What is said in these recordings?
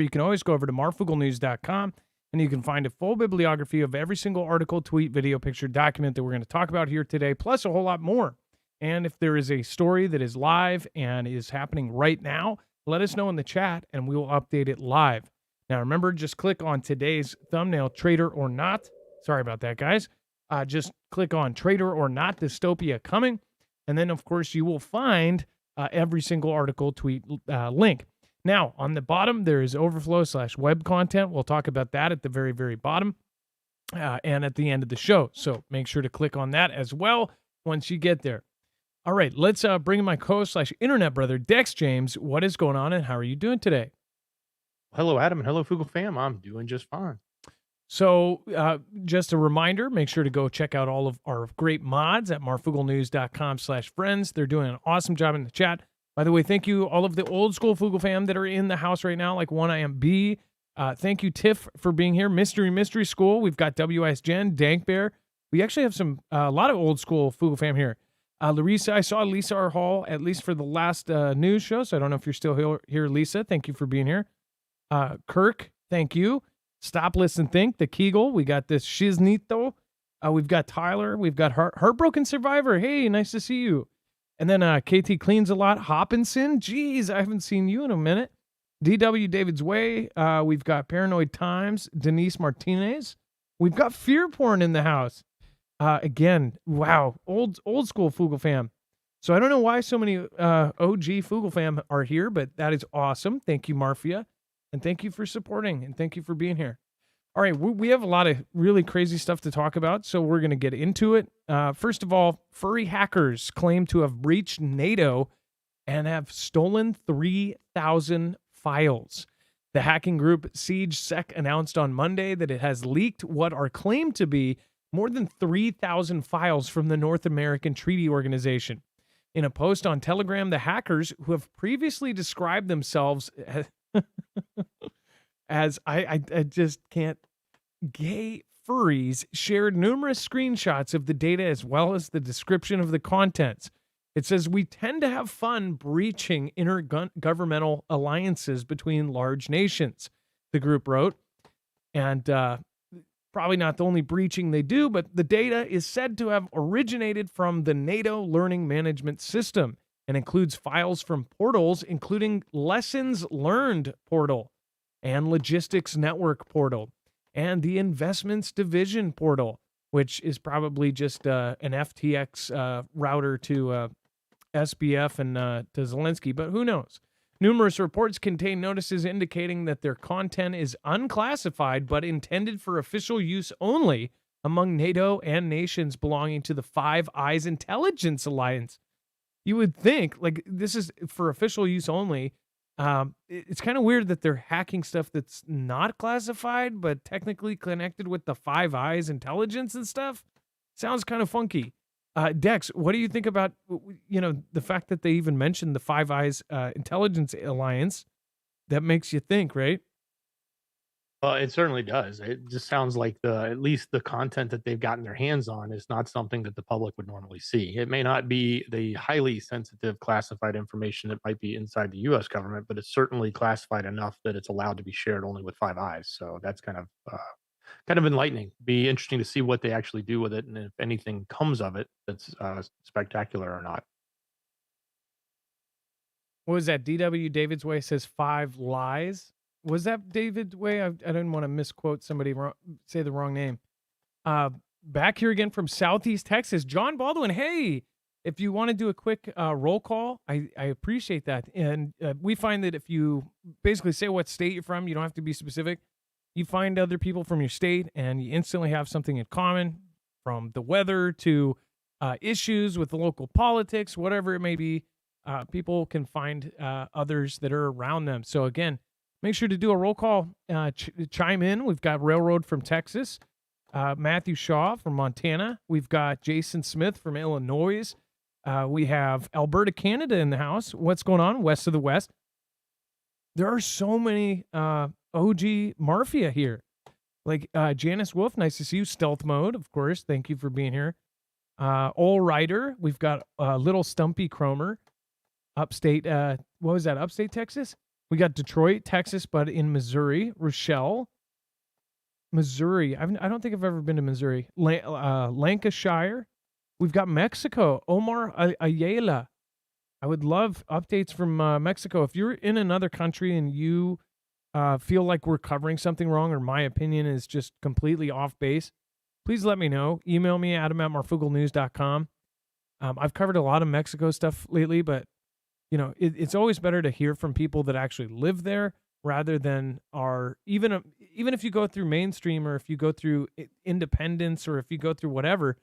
You can always go over to marfooglenews.com and you can find a full bibliography of every single article, tweet, video, picture, document that we're going to talk about here today, plus a whole lot more. And if there is a story that is live and is happening right now, let us know in the chat and we will update it live. Now, remember, just click on today's thumbnail, Traitor or Not. Sorry about that, guys. Just click on Traitor or Not, Dystopia coming. And then, of course, you will find every single article, tweet, link. Now, on the bottom, there is overflow/web content. We'll talk about that at the very, very bottom and at the end of the show. So make sure to click on that as well once you get there. All right, let's bring in my co-host/internet brother, Dex James. What is going on and how are you doing today? Hello, Adam, and hello, Fugel fam. I'm doing just fine. So just a reminder, make sure to go check out all of our great mods at marfooglenews.com/friends. They're doing an awesome job in the chat. By the way, thank you all of the old school Fugel fam that are in the house right now, like 1IMB. Thank you, Tiff, for being here. Mystery School. We've got WIS Jen, Dank Bear. We actually have a lot of old school Fugel fam here. Larissa, I saw Lisa R. Hall, at least for the last news show, so I don't know if you're still here, Lisa. Thank you for being here. Kirk, thank you. Stop, Listen, Think. The Kegel. We got this Shiznito. We've got Tyler. We've got Heartbroken Survivor. Hey, nice to see you. And then KT Cleans a Lot. Hopkinson. Geez, I haven't seen you in a minute. DW David's Way. We've got Paranoid Times. Denise Martinez. We've got Fear Porn in the house. Again, wow. Old school Fugel fam. So I don't know why so many OG Fugel fam are here, but that is awesome. Thank you, Marfia. And thank you for supporting, and thank you for being here. All right, we have a lot of really crazy stuff to talk about, so we're going to get into it. First of all, furry hackers claim to have breached NATO and have stolen 3,000 files. The hacking group SiegeSec announced on Monday that it has leaked what are claimed to be more than 3,000 files from the North American Treaty Organization. In a post on Telegram, the hackers, who have previously described themselves as I just can't, gay furries, shared numerous screenshots of the data as well as the description of the contents. It says, we tend to have fun breaching intergovernmental alliances between large nations, the group wrote. And probably not the only breaching they do, but the data is said to have originated from the NATO learning management system and includes files from portals, including Lessons Learned portal and Logistics Network portal and the Investments Division portal, which is probably just an FTX router to SBF and to Zelensky, but who knows? Numerous reports contain notices indicating that their content is unclassified but intended for official use only among NATO and nations belonging to the Five Eyes Intelligence Alliance. You would think, like, this is for official use only. It's kind of weird that they're hacking stuff that's not classified, but technically connected with the Five Eyes intelligence and stuff. Sounds kind of funky. Dex, what do you think about, the fact that they even mentioned the Five Eyes Intelligence Alliance? That makes you think, right? It certainly does. It just sounds like at least the content that they've gotten their hands on is not something that the public would normally see. It may not be the highly sensitive classified information that might be inside the U.S. government, but it's certainly classified enough that it's allowed to be shared only with Five Eyes. So that's kind of enlightening. Be interesting to see what they actually do with it, and if anything comes of it that's spectacular or not. What was that? DW David's Way says 5 lies. Was that David Way? I didn't want to misquote somebody, say the wrong name. Back here again from Southeast Texas, John Baldwin. Hey, if you want to do a quick roll call, I appreciate that. And we find that if you basically say what state you're from, you don't have to be specific. You find other people from your state and you instantly have something in common, from the weather to issues with the local politics, whatever it may be. People can find others that are around them. So again, make sure to do a roll call, chime in. We've got Railroad from Texas, Matthew Shaw from Montana. We've got Jason Smith from Illinois. We have Alberta, Canada in the house. What's going on west of the West? There are so many OG Marfia here. Like Janice Wolf, nice to see you. Stealth Mode, of course. Thank you for being here. All Rider. We've got Little Stumpy Cromer. Upstate, what was that? Upstate Texas? We got Detroit, Texas, but in Missouri, Rochelle, Missouri. I don't think I've ever been to Missouri. Lancashire. We've got Mexico, Omar Ayala. I would love updates from Mexico. If you're in another country and you feel like we're covering something wrong or my opinion is just completely off base, please let me know. Email me, adam@marfooglenews.com. I've covered a lot of Mexico stuff lately, but it's always better to hear from people that actually live there rather than are even if you go through mainstream or if you go through independence or if you go through whatever.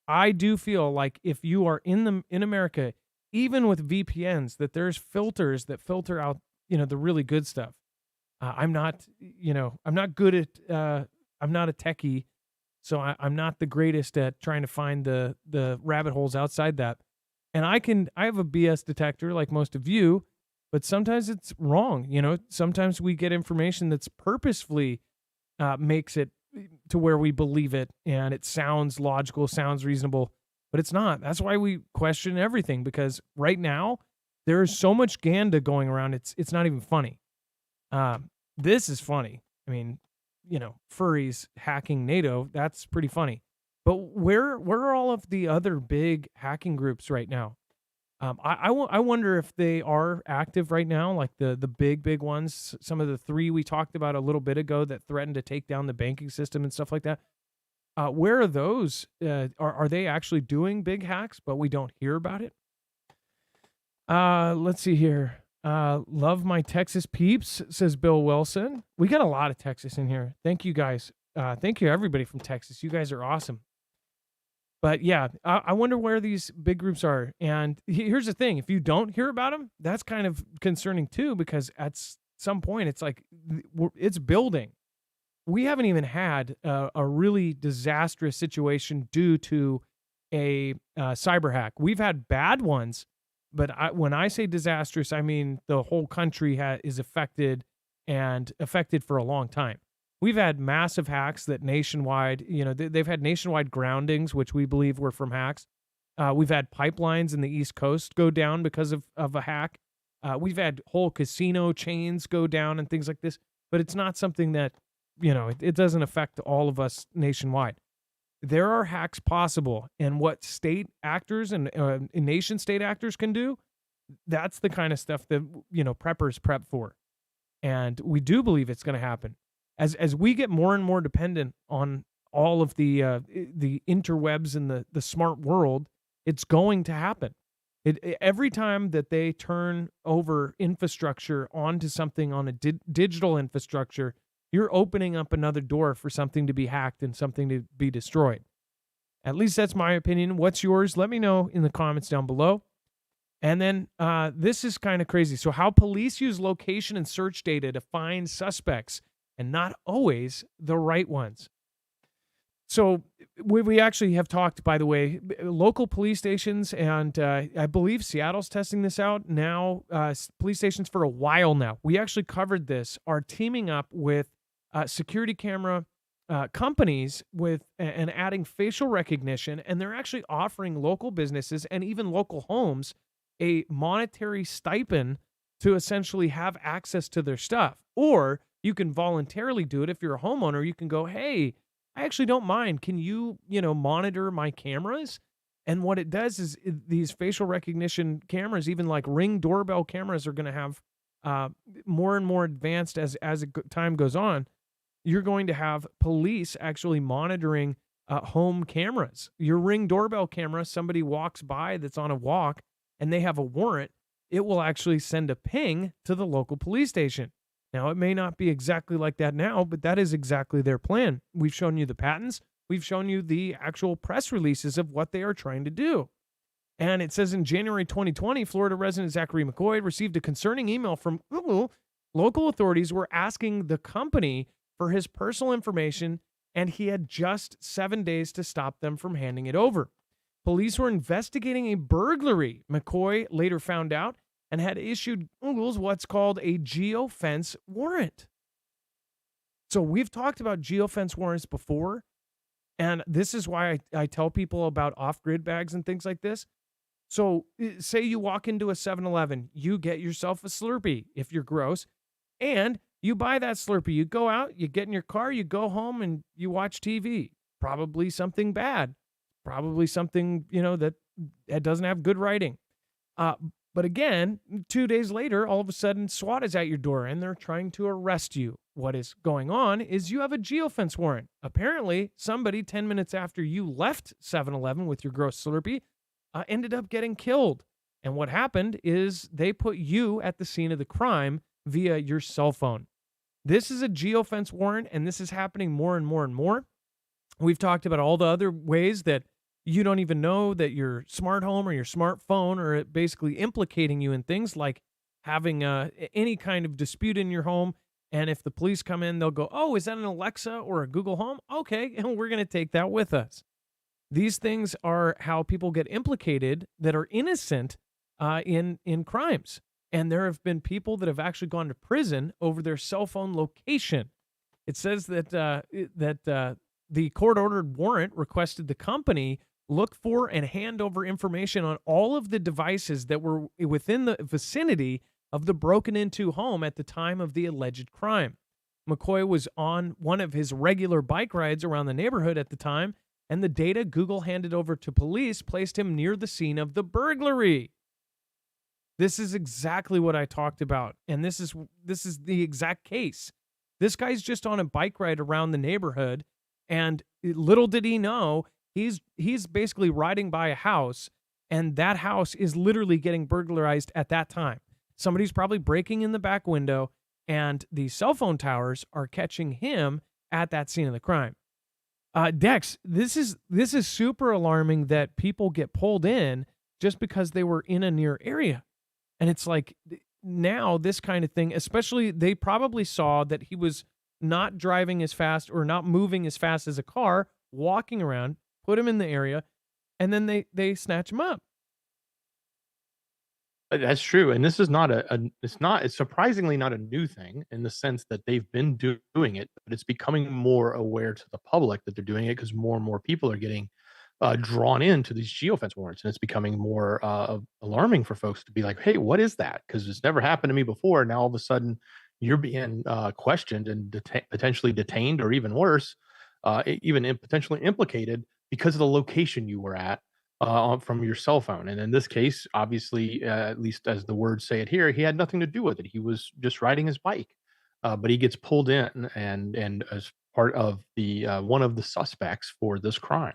I do feel like if you are in America, even with VPNs, that there's filters that filter out the really good stuff. I'm not I'm not good at I'm not a techie, so I'm not the greatest at trying to find the rabbit holes outside that. And I have a BS detector like most of you, but sometimes it's wrong. Sometimes we get information that's purposefully makes it to where we believe it and it sounds logical, sounds reasonable, but it's not. That's why we question everything, because right now there is so much Ganda going around. It's not even funny. This is funny. I mean, furries hacking NATO, that's pretty funny. But where are all of the other big hacking groups right now? I wonder if they are active right now, like the big ones. Some of the three we talked about a little bit ago that threatened to take down the banking system and stuff like that. Where are those? Are they actually doing big hacks, but we don't hear about it? Let's see here. Love my Texas peeps, says Bill Wilson. We got a lot of Texas in here. Thank you guys. Thank you everybody from Texas. You guys are awesome. But yeah, I wonder where these big groups are. And here's the thing. If you don't hear about them, that's kind of concerning too, because at some point it's like it's building. We haven't even had a really disastrous situation due to a cyber hack. We've had bad ones, but when I say disastrous, I mean the whole country is affected and affected for a long time. We've had massive hacks that nationwide, they've had nationwide groundings, which we believe were from hacks. We've had pipelines in the East Coast go down because of a hack. We've had whole casino chains go down and things like this, but it's not something that, it doesn't affect all of us nationwide. There are hacks possible, and what state actors and nation state actors can do, that's the kind of stuff that, preppers prep for. And we do believe it's going to happen. As we get more and more dependent on all of the interwebs and the smart world, it's going to happen. Every time that they turn over infrastructure onto something on a digital infrastructure, you're opening up another door for something to be hacked and something to be destroyed. At least that's my opinion. What's yours? Let me know in the comments down below. And then this is kind of crazy. So how police use location and search data to find suspects, and not always the right ones. So we actually have talked, by the way, local police stations, and I believe Seattle's testing this out now. Police stations for a while now. We actually covered this, are teaming up with security camera companies and adding facial recognition, and they're actually offering local businesses and even local homes a monetary stipend to essentially have access to their stuff. Or you can voluntarily do it. If you're a homeowner, you can go, hey, I actually don't mind. Can you, monitor my cameras? And what it does is these facial recognition cameras, even like Ring doorbell cameras, are going to have more and more advanced as time goes on. You're going to have police actually monitoring home cameras. Your Ring doorbell camera, somebody walks by that's on a walk and they have a warrant, it will actually send a ping to the local police station. Now, it may not be exactly like that now, but that is exactly their plan. We've shown you the patents. We've shown you the actual press releases of what they are trying to do. And it says in January 2020, Florida resident Zachary McCoy received a concerning email from Google. Local authorities were asking the company for his personal information, and he had just 7 days to stop them from handing it over. Police were investigating a burglary, McCoy later found out, and had issued Google's what's called a geofence warrant. So we've talked about geofence warrants before, and this is why I tell people about off-grid bags and things like this. So say you walk into a 7-Eleven, you get yourself a Slurpee if you're gross, and you buy that Slurpee. You go out, you get in your car, you go home, and you watch TV. Probably something bad. Probably something, that doesn't have good writing. Uh, but again, 2 days later, all of a sudden, SWAT is at your door and they're trying to arrest you. What is going on is you have a geofence warrant. Apparently, somebody 10 minutes after you left 7-Eleven with your gross Slurpee ended up getting killed. And what happened is they put you at the scene of the crime via your cell phone. This is a geofence warrant, and this is happening more and more and more. We've talked about all the other ways that you don't even know that your smart home or your smartphone are basically implicating you in things like having any kind of dispute in your home. And if the police come in, they'll go, "Oh, is that an Alexa or a Google Home? Okay, and we're going to take that with us." These things are how people get implicated that are innocent in crimes. And there have been people that have actually gone to prison over their cell phone location. It says that the court-ordered warrant requested the company look for and hand over information on all of the devices that were within the vicinity of the broken into home at the time of the alleged crime. McCoy was on one of his regular bike rides around the neighborhood at the time, and the data Google handed over to police placed him near the scene of the burglary. This is exactly what I talked about, and this is the exact case. This guy's just on a bike ride around the neighborhood, and little did he know, he's basically riding by a house, and that house is literally getting burglarized at that time. Somebody's probably breaking in the back window, and the cell phone towers are catching him at that scene of the crime. Dex, this is super alarming that people get pulled in just because they were in a near area. And it's like now this kind of thing, especially they probably saw that he was not driving as fast or not moving as fast as a car, walking around, put him in the area, and then they snatch him up. That's true, and this is not it's surprisingly not a new thing in the sense that they've been doing it, but it's becoming more aware to the public that they're doing it because more and more people are getting, drawn into these geofence warrants, and it's becoming more, alarming for folks to be like, "Hey, what is that? Because it's never happened to me before, now all of a sudden, you're being, questioned and potentially detained or even worse, even potentially implicated because of the location you were at, from your cell phone." And in this case, obviously, at least as the words say it here, he had nothing to do with it. He was just riding his bike, but he gets pulled in and as part of the one of the suspects for this crime.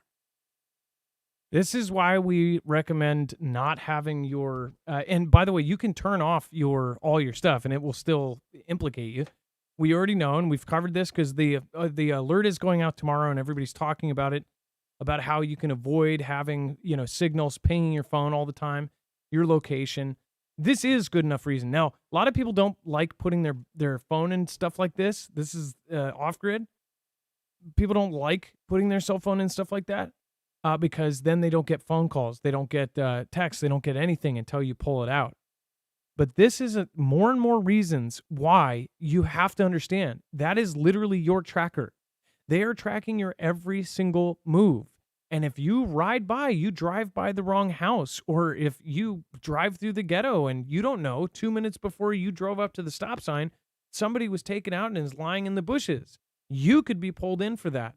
This is why we recommend not having your and by the way, you can turn off your all your stuff and it will still implicate you. We already know, and we've covered this because the alert is going out tomorrow, and everybody's talking about it, about how you can avoid having signals pinging your phone all the time, your location. This is good enough reason. Now, a lot of people don't like putting their phone in stuff like this. This is off grid. People don't like putting their cell phone in stuff like that because then they don't get phone calls, they don't get texts, they don't get anything until you pull it out. But this is more and more reasons why you have to understand that is literally your tracker. They are tracking your every single move. And if you you drive by the wrong house, or if you drive through the ghetto and you don't know, 2 minutes before you drove up to the stop sign, somebody was taken out and is lying in the bushes. You could be pulled in for that.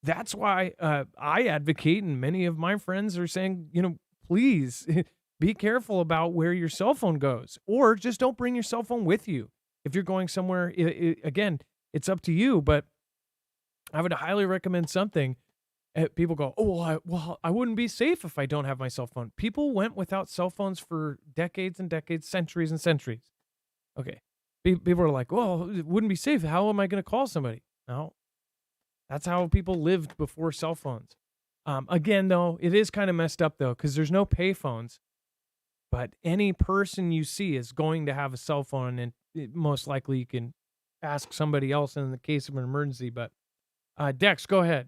That's why I advocate, and many of my friends are saying, please be careful about where your cell phone goes, or just don't bring your cell phone with you. If you're going somewhere, again, it's up to you, but I would highly recommend something. People go, "Oh, well, I wouldn't be safe if I don't have my cell phone." People went without cell phones for decades and decades, centuries and centuries. Okay. People are like, "Well, it wouldn't be safe. How am I going to call somebody?" No, that's how people lived before cell phones. Again, though, it is kind of messed up, though, because there's no pay phones. But any person you see is going to have a cell phone, and most likely you can ask somebody else in the case of an emergency. But Dex, go ahead.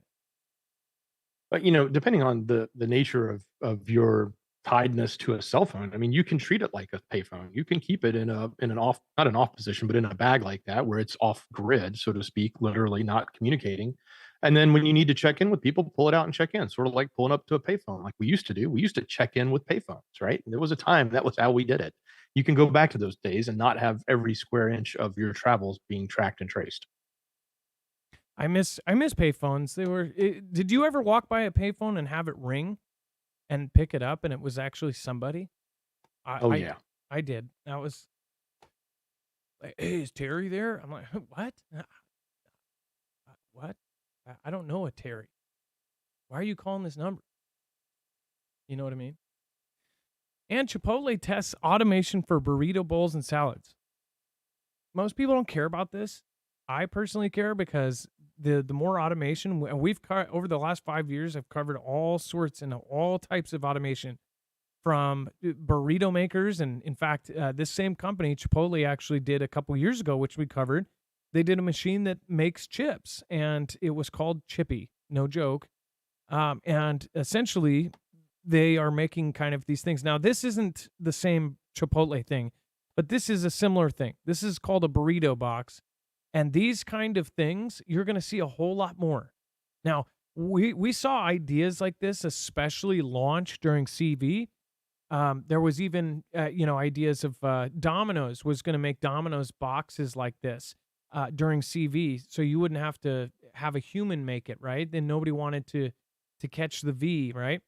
But, depending on the nature of your tiedness to a cell phone, I mean, you can treat it like a payphone. You can keep it in an off, not an off position, but in a bag like that where it's off grid, so to speak, literally not communicating. And then when you need to check in with people, pull it out and check in, sort of like pulling up to a payphone like we used to do. We used to check in with payphones, right? There was a time that was how we did it. You can go back to those days and not have every square inch of your travels being tracked and traced. I miss payphones. Did you ever walk by a payphone and have it ring and pick it up and it was actually somebody? I Oh I, yeah. I did. That was like, hey, is Terry there? I'm like, what? What? I don't know a Terry. Why are you calling this number? You know what I mean? And Chipotle tests automation for burrito bowls and salads. Most people don't care about this. I personally care because the more automation we've over the last 5 years, I've covered all sorts and all types of automation from burrito makers. And in fact, this same company, Chipotle, actually did a couple years ago, which we covered. They did a machine that makes chips, and it was called Chippy. No joke. And essentially, they are making kind of these things. Now, this isn't the same Chipotle thing, but this is a similar thing. This is called a burrito box. And these kind of things, you're going to see a whole lot more. Now, we saw ideas like this, especially launch during CV. There was even, ideas of Domino's was going to make Domino's boxes like this during CV, so you wouldn't have to have a human make it, right? Then nobody wanted to catch the V, right?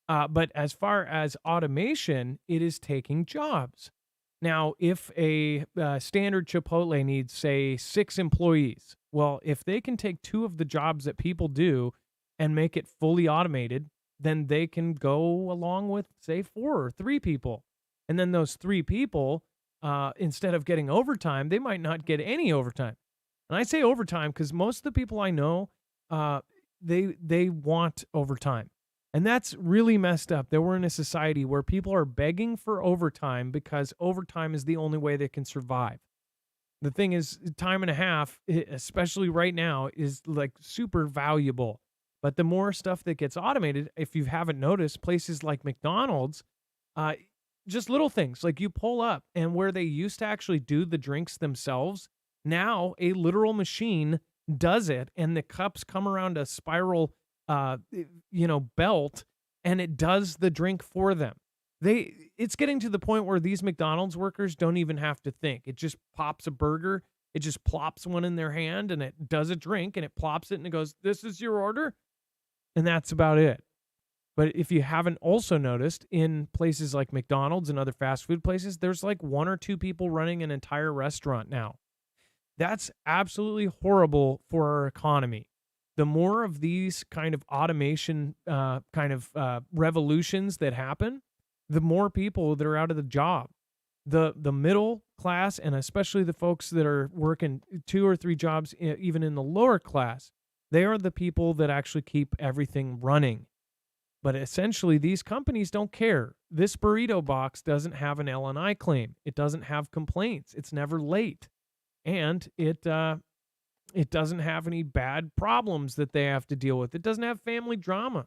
But as far as automation, it is taking jobs. Now, if a standard Chipotle needs, say, 6 employees, well, if they can take 2 of the jobs that people do and make it fully automated, then they can go along with, say, 4 or 3 people. And then those 3 people, instead of getting overtime, they might not get any overtime. And I say overtime because most of the people I know, uh, they want overtime. And that's really messed up that we're in a society where people are begging for overtime because overtime is the only way they can survive. The thing is, time and a half, especially right now, is like super valuable. But the more stuff that gets automated, if you haven't noticed, places like McDonald's, uh, just little things like you pull up and where they used to actually do the drinks themselves, now a literal machine does it, and the cups come around a spiral, belt, and it does the drink for them. It's getting to the point where these McDonald's workers don't even have to think. It just pops a burger, it just plops one in their hand, and it does a drink, and it plops it, and it goes, "This is your order," and that's about it. But if you haven't also noticed, in places like McDonald's and other fast food places, there's like 1 or 2 people running an entire restaurant now. That's absolutely horrible for our economy. The more of these kind of automation revolutions that happen, the more people that are out of the job. The middle class, and especially the folks that are working 2 or 3 jobs, even in the lower class, they are the people that actually keep everything running. But essentially, these companies don't care. This burrito box doesn't have an L&I claim. It doesn't have complaints. It's never late, and it doesn't have any bad problems that they have to deal with. It doesn't have family drama.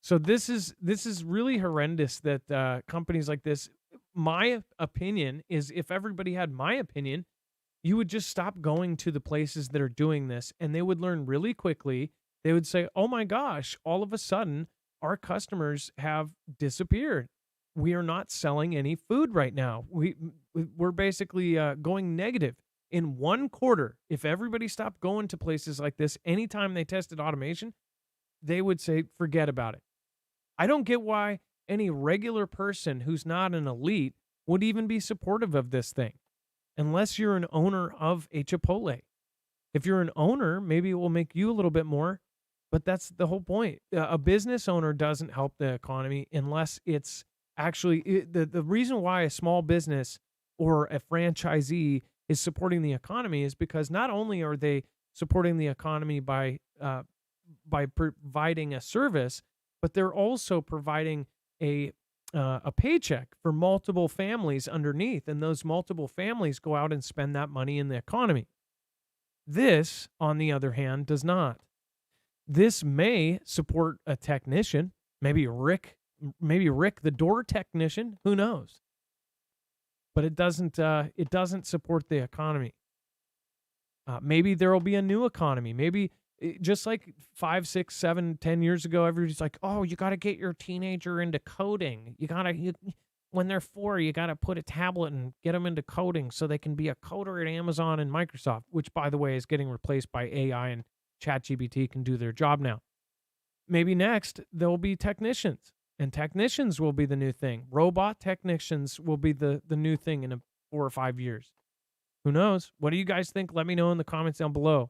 So this is really horrendous that companies like this. My opinion is, if everybody had my opinion, you would just stop going to the places that are doing this, and they would learn really quickly. They would say, "Oh my gosh, all of a sudden our customers have disappeared. We are not selling any food right now. We're basically going negative." In 1 quarter, if everybody stopped going to places like this anytime they tested automation, they would say, "Forget about it." I don't get why any regular person who's not an elite would even be supportive of this thing, unless you're an owner of a Chipotle. If you're an owner, maybe it will make you a little bit more, but that's the whole point. A business owner doesn't help the economy unless it's actually the reason why a small business or a franchisee is supporting the economy is because not only are they supporting the economy by providing a service, but they're also providing a paycheck for multiple families underneath, and those multiple families go out and spend that money in the economy. This, on the other hand, does not. This may support a technician, maybe Rick the door technician, who knows? But it doesn't support the economy. Maybe there will be a new economy. Maybe Just like 5, 6, 7, 10 years ago, everybody's like, oh, you got to get your teenager into coding. When they're 4, you got to put a tablet and get them into coding so they can be a coder at Amazon and Microsoft, which, by the way, is getting replaced by AI, and ChatGPT can do their job now. Maybe next there'll be technicians, and technicians will be the new thing. Robot technicians will be the new thing in 4 or 5 years. Who knows? What do you guys think? Let me know in the comments down below.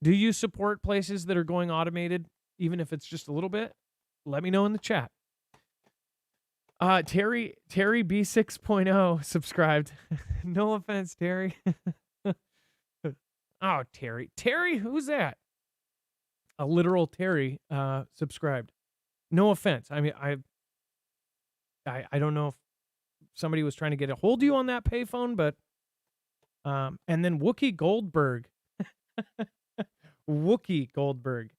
Do you support places that are going automated, even if it's just a little bit? Let me know in the chat. Terry B6.0 subscribed. No offense, Terry. Oh, Terry, who's that? A literal Terry subscribed. No offense. I mean, I don't know if somebody was trying to get a hold of you on that payphone, but and then Wookie Goldberg. Wookie Goldberg.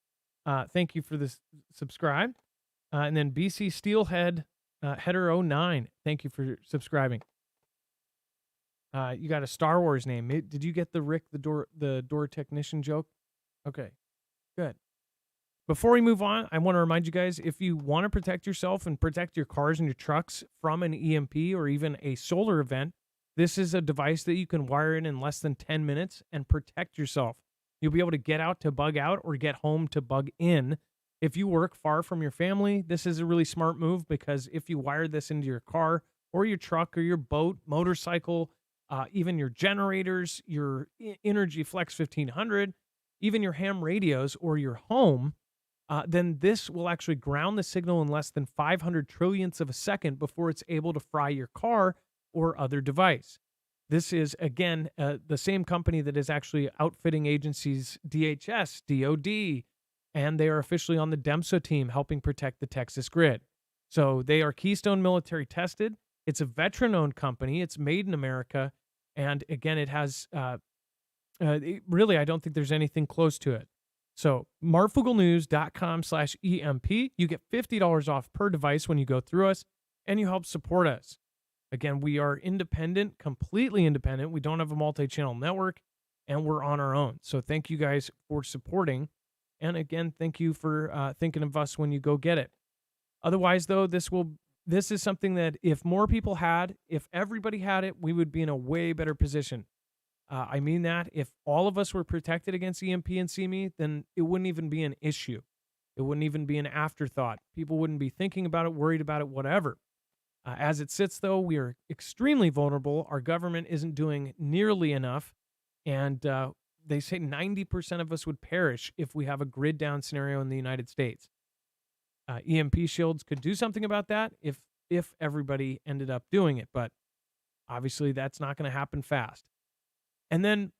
Thank you for this subscribe. And then BC Steelhead Header 09. Thank you for subscribing. You got a Star Wars name. Did you get the Rick the door technician joke? Okay. Good. Before we move on, I want to remind you guys, if you want to protect yourself and protect your cars and your trucks from an EMP or even a solar event, this is a device that you can wire in less than 10 minutes and protect yourself. You'll be able to get out to bug out or get home to bug in. If you work far from your family, this is a really smart move, because if you wire this into your car or your truck or your boat, motorcycle, even your generators, your Energy Flex 1500, even your ham radios or your home, then this will actually ground the signal in less than 500 trillionths of a second before it's able to fry your car or other device. This is, again, the same company that is actually outfitting agencies DHS, DOD, and they are officially on the DEMSO team helping protect the Texas grid. So they are Keystone Military tested. It's a veteran-owned company. It's made in America. And again, it has, really, I don't think there's anything close to it. So marfugglenews.com/EMP. You get $50 off per device when you go through us, and you help support us. Again, we are independent, completely independent. We don't have a multi-channel network, and we're on our own. So thank you guys for supporting. And again, thank you for thinking of us when you go get it. Otherwise, though, this is something that if more people had, if everybody had it, we would be in a way better position. I mean that if all of us were protected against EMP and CME, then it wouldn't even be an issue. It wouldn't even be an afterthought. People wouldn't be thinking about it, worried about it, whatever. As it sits, though, we are extremely vulnerable. Our government isn't doing nearly enough. And they say 90% of us would perish if we have a grid down scenario in the United States. EMP shields could do something about that if everybody ended up doing it. But obviously, that's not going to happen fast. And then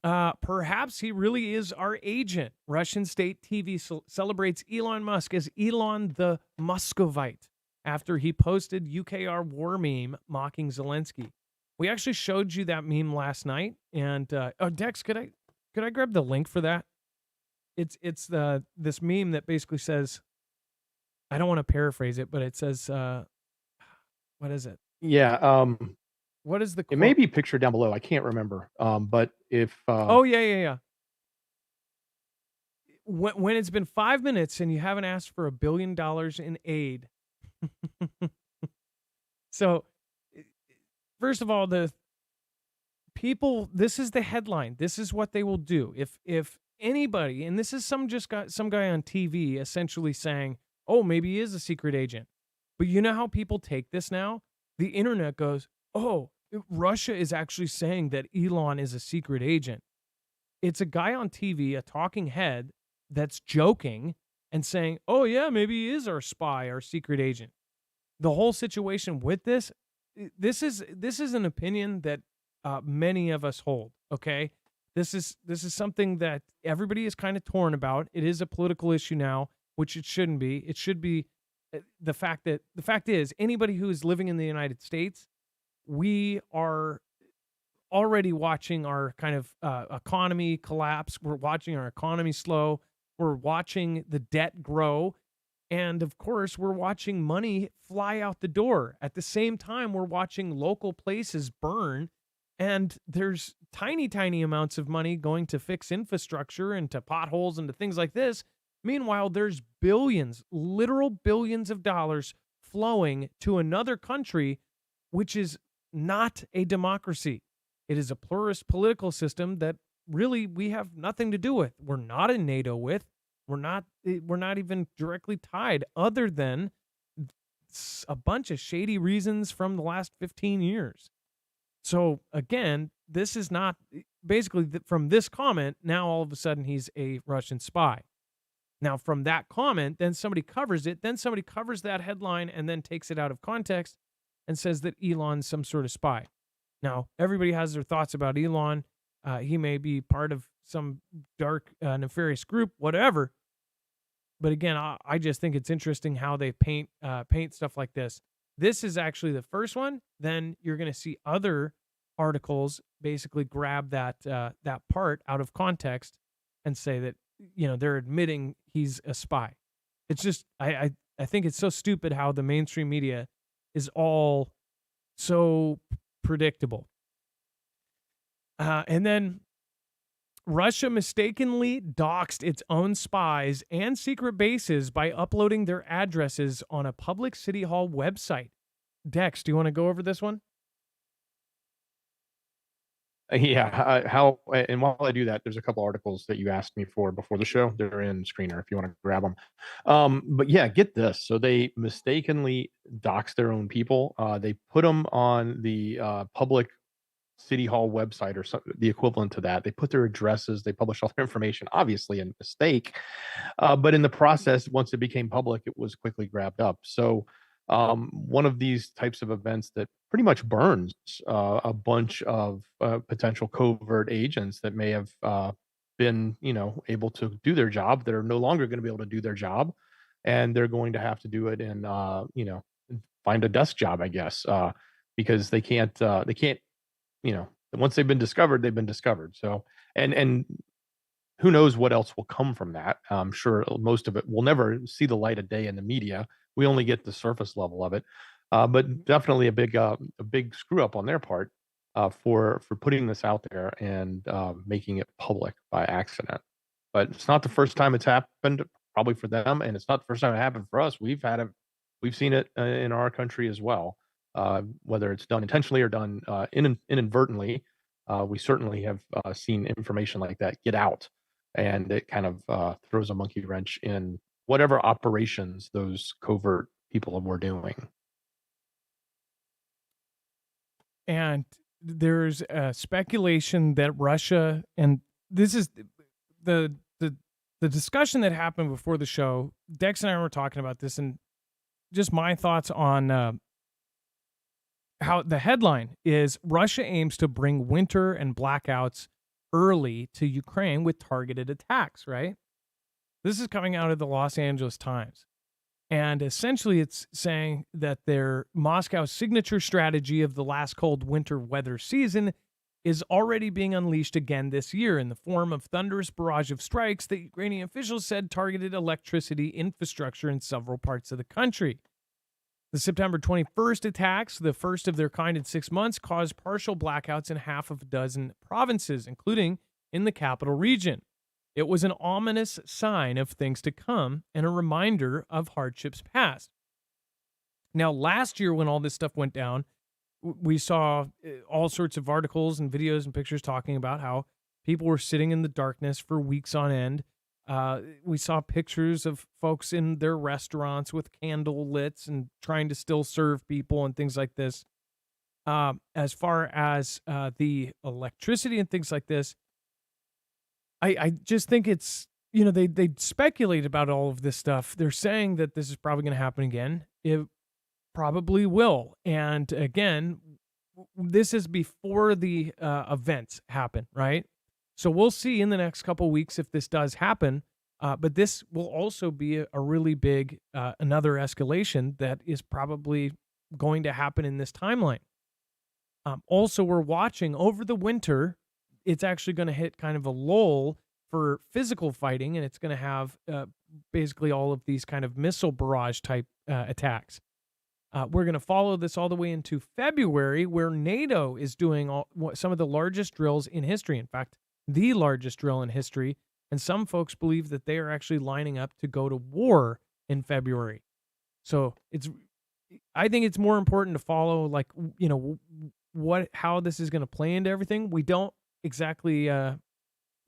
perhaps he really is our agent. Russian state TV celebrates Elon Musk as Elon the Muscovite after he posted UKR war meme mocking Zelensky. We actually showed you that meme last night. And Dex, could I grab the link for that? It's this meme that basically says, I don't want to paraphrase it, but it says, what is it? Yeah. What is the quote? It may be pictured down below. I can't remember. But if oh yeah. When it's been 5 minutes and you haven't asked for $1 billion in aid. So, first of all, the people, this is the headline. This is what they will do. If anybody, and this is some guy on TV essentially saying, oh, maybe he is a secret agent. But you know how people take this now? The internet goes, oh, Russia is actually saying that Elon is a secret agent. It's a guy on TV, a talking head, that's joking and saying, oh, yeah, maybe he is our spy, our secret agent. The whole situation with this is an opinion that many of us hold, okay? This is something that everybody is kind of torn about. It is a political issue now, which it shouldn't be. It should be the fact is anybody who is living in the United States, we are already watching our kind of economy collapse. We're watching our economy slow. We're watching the debt grow. And of course, we're watching money fly out the door. At the same time, we're watching local places burn And there's tiny, tiny amounts of money going to fix infrastructure and to potholes and to things like this. Meanwhile, there's billions, literal billions of dollars flowing to another country, which is not a democracy. It is a pluralist political system that really we have nothing to do with. We're not in NATO with. We're not even directly tied other than a bunch of shady reasons from the last 15 years. So again, this is not basically from this comment. Now all of a sudden he's a Russian spy. Now from that comment, then somebody covers it. Then somebody covers that headline and then takes it out of context and says that Elon's some sort of spy. Now everybody has their thoughts about Elon. He may be part of some dark, nefarious group, whatever. But again, I just think it's interesting how they paint stuff like this. This is actually the first one. Then you're going to see other articles basically grab that part out of context and say that they're admitting he's a spy. It's just I think it's so stupid how the mainstream media is all so predictable. And then Russia mistakenly doxed its own spies and secret bases by uploading their addresses on a public city hall website. Dex, do you want to go over this one? Yeah, how and while I do that, there's a couple articles that you asked me for before the show. They're in screener if you want to grab them. But yeah, get this. So they mistakenly doxed their own people. They put them on the public city hall website or the equivalent to that. They put their addresses, they published all their information, obviously a mistake. But in the process, once it became public, it was quickly grabbed up. So one of these types of events that pretty much burns a bunch of potential covert agents that may have been, able to do their job, that are no longer going to be able to do their job, and they're going to have to do it in, find a desk job, I guess, because they can't, once they've been discovered, they've been discovered. So, and who knows what else will come from that. I'm sure most of it will never see the light of day in the media. We only get the surface level of it, but definitely a big screw up on their part for putting this out there and making it public by accident. But it's not the first time it's happened, probably for them, and it's not the first time it happened for us. We've seen it in our country as well, whether it's done intentionally or done inadvertently. We certainly have seen information like that get out, and it kind of throws a monkey wrench in whatever operations those covert people were doing. And there's speculation that Russia, and this is the discussion that happened before the show. Dex and I were talking about this, and just my thoughts on how the headline is: Russia aims to bring winter and blackouts early to Ukraine with targeted attacks, right? This is coming out of the Los Angeles Times. And essentially it's saying that their Moscow's signature strategy of the last cold winter weather season is already being unleashed again this year in the form of thunderous barrage of strikes that Ukrainian officials said targeted electricity infrastructure in several parts of the country. The September 21st attacks, the first of their kind in 6 months, caused partial blackouts in half of a dozen provinces, including in the capital region. It was an ominous sign of things to come and a reminder of hardships past. Now, last year when all this stuff went down, we saw all sorts of articles and videos and pictures talking about how people were sitting in the darkness for weeks on end. We saw pictures of folks in their restaurants with candle lits and trying to still serve people and things like this. As far as the electricity and things like this, I just think it's, they speculate about all of this stuff. They're saying that this is probably going to happen again. It probably will. And again, this is before the events happen, right? So we'll see in the next couple weeks if this does happen. But this will also be a really big, another escalation that is probably going to happen in this timeline. Also, we're watching over the winter. It's actually going to hit kind of a lull for physical fighting, and it's going to have basically all of these kind of missile barrage type attacks. We're going to follow this all the way into February, where NATO is doing some of the largest drills in history. In fact, the largest drill in history. And some folks believe that they are actually lining up to go to war in February. So I think it's more important to follow, like, how this is going to play into everything. We don't exactly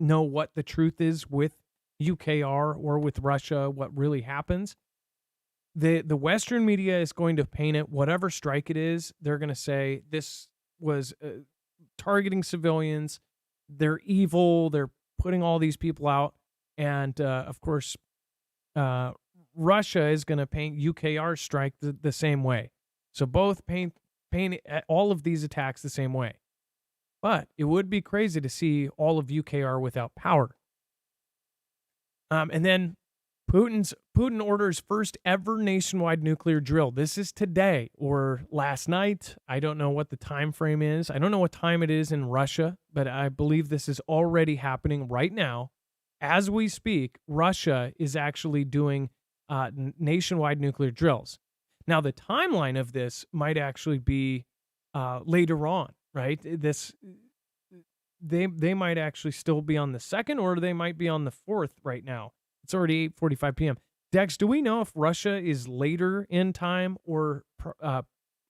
know what the truth is with UKR or with Russia, what really happens. The Western media is going to paint it, whatever strike it is, they're going to say this was targeting civilians. They're evil. They're putting all these people out. And, of course, Russia is going to paint UKR strike the same way. So both paint all of these attacks the same way. But it would be crazy to see all of UKR without power. And then Putin orders first ever nationwide nuclear drill. This is today or last night. I don't know what the time frame is. I don't know what time it is in Russia, but I believe this is already happening right now. As we speak, Russia is actually doing nationwide nuclear drills. Now, the timeline of this might actually be later on, right? They might actually still be on the 2nd, or they might be on the 4th right now. It's already 8:45 p.m. Dex, do we know if Russia is later in time, or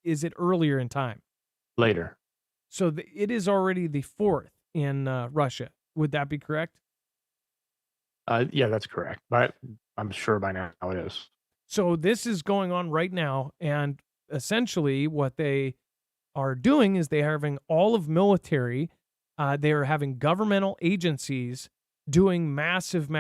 is it earlier in time? Later. So it is already the 4th in Russia. Would that be correct? Yeah, that's correct. But I'm sure by now it is. So this is going on right now, and essentially what they are doing is they are having all of military, they are having governmental agencies doing massive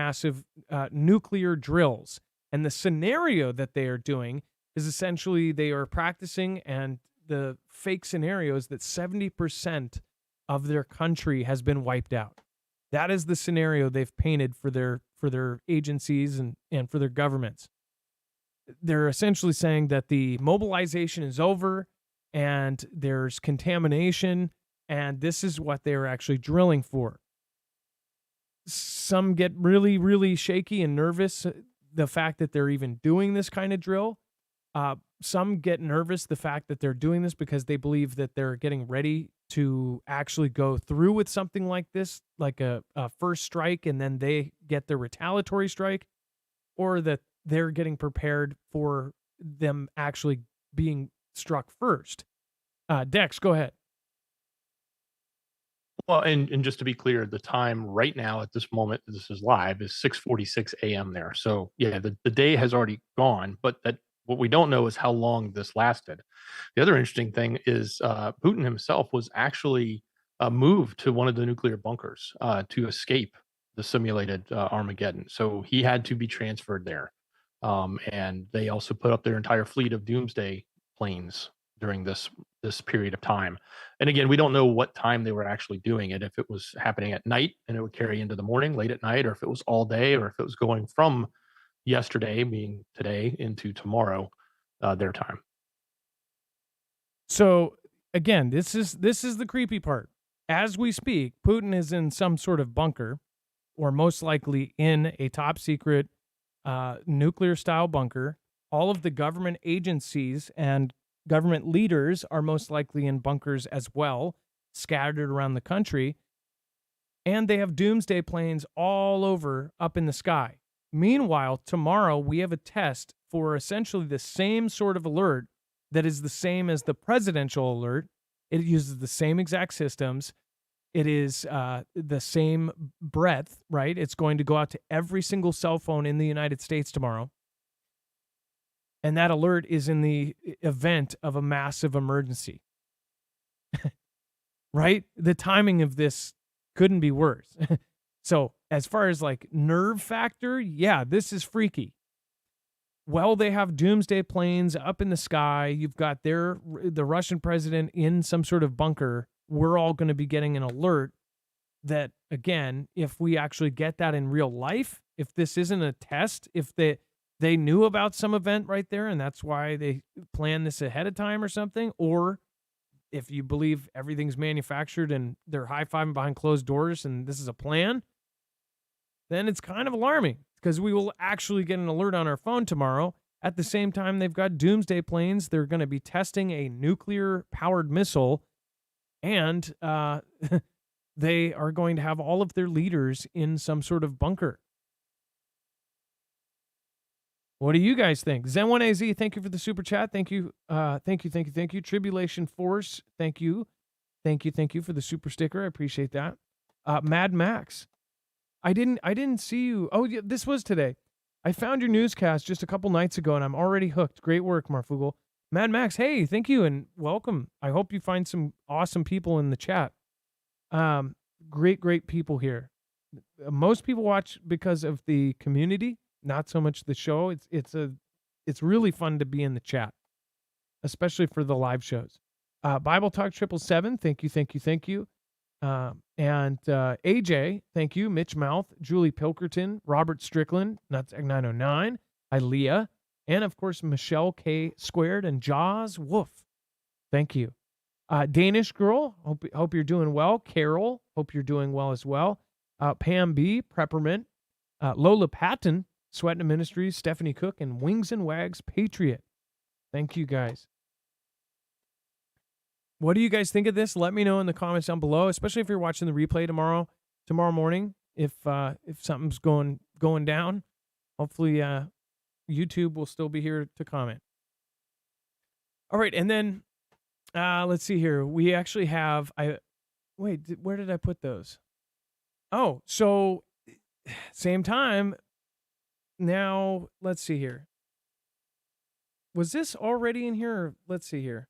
nuclear drills. And the scenario that they are doing is essentially they are practicing, and the fake scenario is that 70% of their country has been wiped out. That is the scenario they've painted for their agencies and for their governments. They're essentially saying that the mobilization is over and there's contamination, and this is what they're actually drilling for. Some get really, really shaky and nervous, the fact that they're even doing this kind of drill. Some get nervous, the fact that they're doing this because they believe that they're getting ready to actually go through with something like this, like a first strike, and then they get the retaliatory strike, or that they're getting prepared for them actually being struck first. Dex, go ahead. Well, and just to be clear, the time right now at this moment, this is live, is 6:46 a.m. there. So yeah, the day has already gone, but that what we don't know is how long this lasted. The other interesting thing is Putin himself was actually moved to one of the nuclear bunkers to escape the simulated Armageddon. So he had to be transferred there. And they also put up their entire fleet of doomsday planes during this period of time. And again, we don't know what time they were actually doing it, if it was happening at night and it would carry into the morning, late at night, or if it was all day, or if it was going from yesterday, being today, into tomorrow, their time. So again, this is the creepy part. As we speak, Putin is in some sort of bunker, or most likely in a top secret nuclear style bunker. All of the government agencies and government leaders are most likely in bunkers as well, scattered around the country. And they have doomsday planes all over up in the sky. Meanwhile, tomorrow we have a test for essentially the same sort of alert that is the same as the presidential alert. It uses the same exact systems. It is the same breadth, right? It's going to go out to every single cell phone in the United States tomorrow. And that alert is in the event of a massive emergency. Right? The timing of this couldn't be worse. So as far as like nerve factor, yeah, this is freaky. Well, they have doomsday planes up in the sky. You've got the Russian president in some sort of bunker. We're all going to be getting an alert that, again, if we actually get that in real life, if this isn't a test, if they knew about some event right there and that's why they planned this ahead of time or something, or if you believe everything's manufactured and they're high-fiving behind closed doors and this is a plan, then it's kind of alarming, because we will actually get an alert on our phone tomorrow At the same time, they've got doomsday planes. They're going to be testing a nuclear-powered missile, and they are going to have all of their leaders in some sort of bunker. What do you guys think? Zen1AZ, thank you for the super chat. Thank you. Thank you. Tribulation Force, thank you. Thank you for the super sticker. I appreciate that. Mad Max, I didn't see you. Oh, yeah, this was today. I found your newscast just a couple nights ago, and I'm already hooked. Great work, Marfoogle. Mad Max, hey, thank you and welcome. I hope you find some awesome people in the chat. Great people here. Most people watch because of the community, not so much the show. It's really fun to be in the chat, especially for the live shows. Bible Talk 777, thank you. And AJ, thank you. Mitch Mouth, Julie Pilkerton, Robert Strickland, Nutsegg 909, Ilea, and of course Michelle K Squared and Jaws Woof. Thank you. Danish Girl, hope you're doing well. Carol, hope you're doing well as well. Pam B, Preppermint, Lola Patton, Sweatin' Ministries, Stephanie Cook, and Wings and Wags Patriot. Thank you guys. What do you guys think of this? Let me know in the comments down below, especially if you're watching the replay tomorrow morning. If something's going down, hopefully YouTube will still be here to comment. All right, and then let's see here. We actually have where did I put those? Oh, so same time. Now let's see here. Was this already in here? Or let's see here.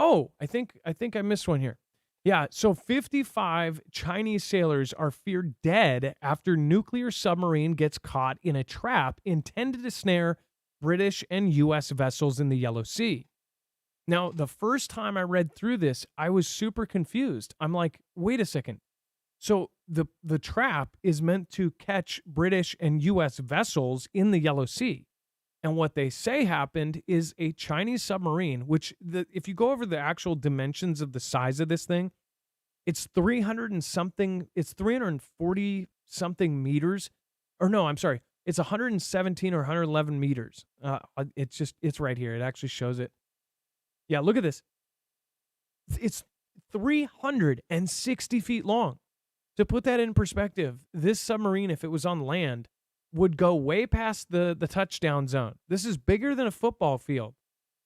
Oh, I think I missed one here. Yeah, so 55 Chinese sailors are feared dead after nuclear submarine gets caught in a trap intended to snare British and U.S. vessels in the Yellow Sea. Now, the first time I read through this, I was super confused. I'm like, wait a second. So the trap is meant to catch British and U.S. vessels in the Yellow Sea. And what they say happened is a Chinese submarine, which if you go over the actual dimensions of the size of this thing, it's 340 something meters. Or no, I'm sorry. It's 117 or 111 meters. It's right here. It actually shows it. Yeah, look at this. It's 360 feet long. To put that in perspective, this submarine, if it was on land, would go way past the touchdown zone. This is bigger than a football field.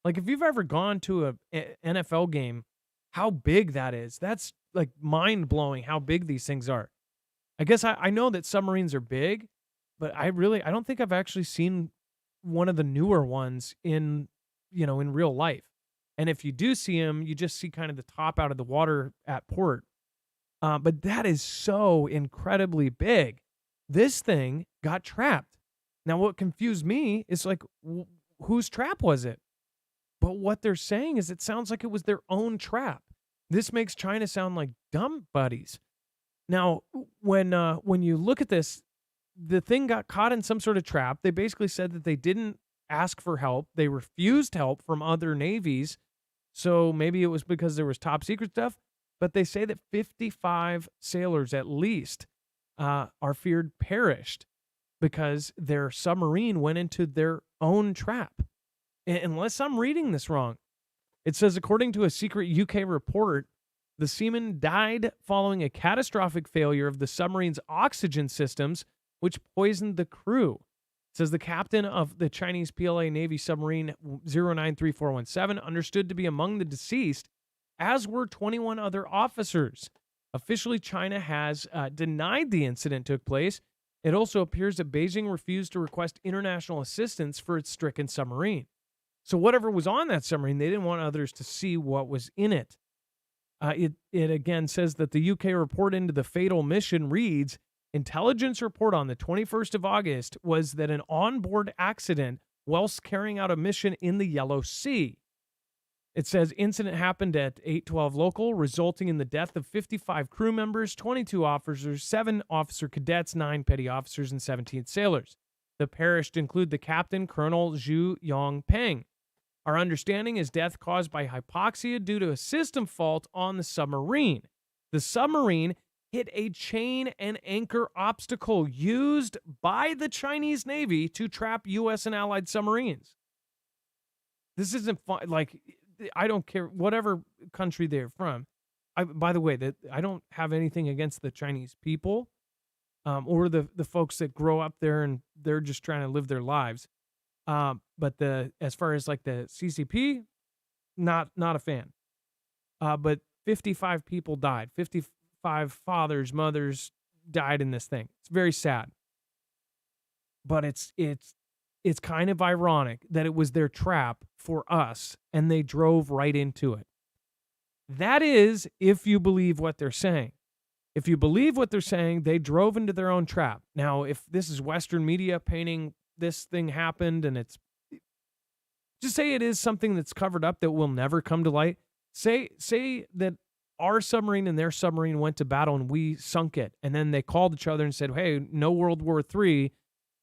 Like if you've ever gone to a NFL game, how big that is. That's like mind-blowing how big these things are. I guess I know that submarines are big, but I don't think I've actually seen one of the newer ones in real life. And if you do see them, you just see kind of the top out of the water at port. But that is so incredibly big. This thing got trapped. Now, what confused me is like, whose trap was it? But what they're saying is it sounds like it was their own trap. This makes China sound like dumb buddies. Now, when you look at this, the thing got caught in some sort of trap. They basically said that they didn't ask for help. They refused help from other navies. So maybe it was because there was top secret stuff. But they say that 55 sailors at least are feared perished because their submarine went into their own trap. Unless I'm reading this wrong. It says, according to a secret UK report, the seaman died following a catastrophic failure of the submarine's oxygen systems, which poisoned the crew. It says the captain of the Chinese PLA Navy submarine 093417 understood to be among the deceased, as were 21 other officers. Officially, China has denied the incident took place. It also appears that Beijing refused to request international assistance for its stricken submarine. So whatever was on that submarine, they didn't want others to see what was in it. It again says that the UK report into the fatal mission reads, intelligence report on the 21st of August was that an onboard accident whilst carrying out a mission in the Yellow Sea. It says incident happened at 8:12 local, resulting in the death of 55 crew members, 22 officers, 7 officer cadets, 9 petty officers, and 17 sailors. The perished include the captain, Colonel Zhu Yongpeng. Our understanding is death caused by hypoxia due to a system fault on the submarine. The submarine hit a chain and anchor obstacle used by the Chinese Navy to trap U.S. and allied submarines. This isn't fun. Like, I don't care whatever country they're from. By the way, that I don't have anything against the Chinese people, or the folks that grow up there and they're just trying to live their lives. But as far as like the CCP, not a fan. But 55 people died. 55 fathers, mothers died in this thing. It's very sad. But it's kind of ironic that it was their trap for us and they drove right into it. That is, if you believe what they're saying. If you believe what they're saying, they drove into their own trap. Now, if this is Western media painting this thing happened and it's just say it is something that's covered up that will never come to light. Say that our submarine and their submarine went to battle and we sunk it. And then they called each other and said, hey, no World War III.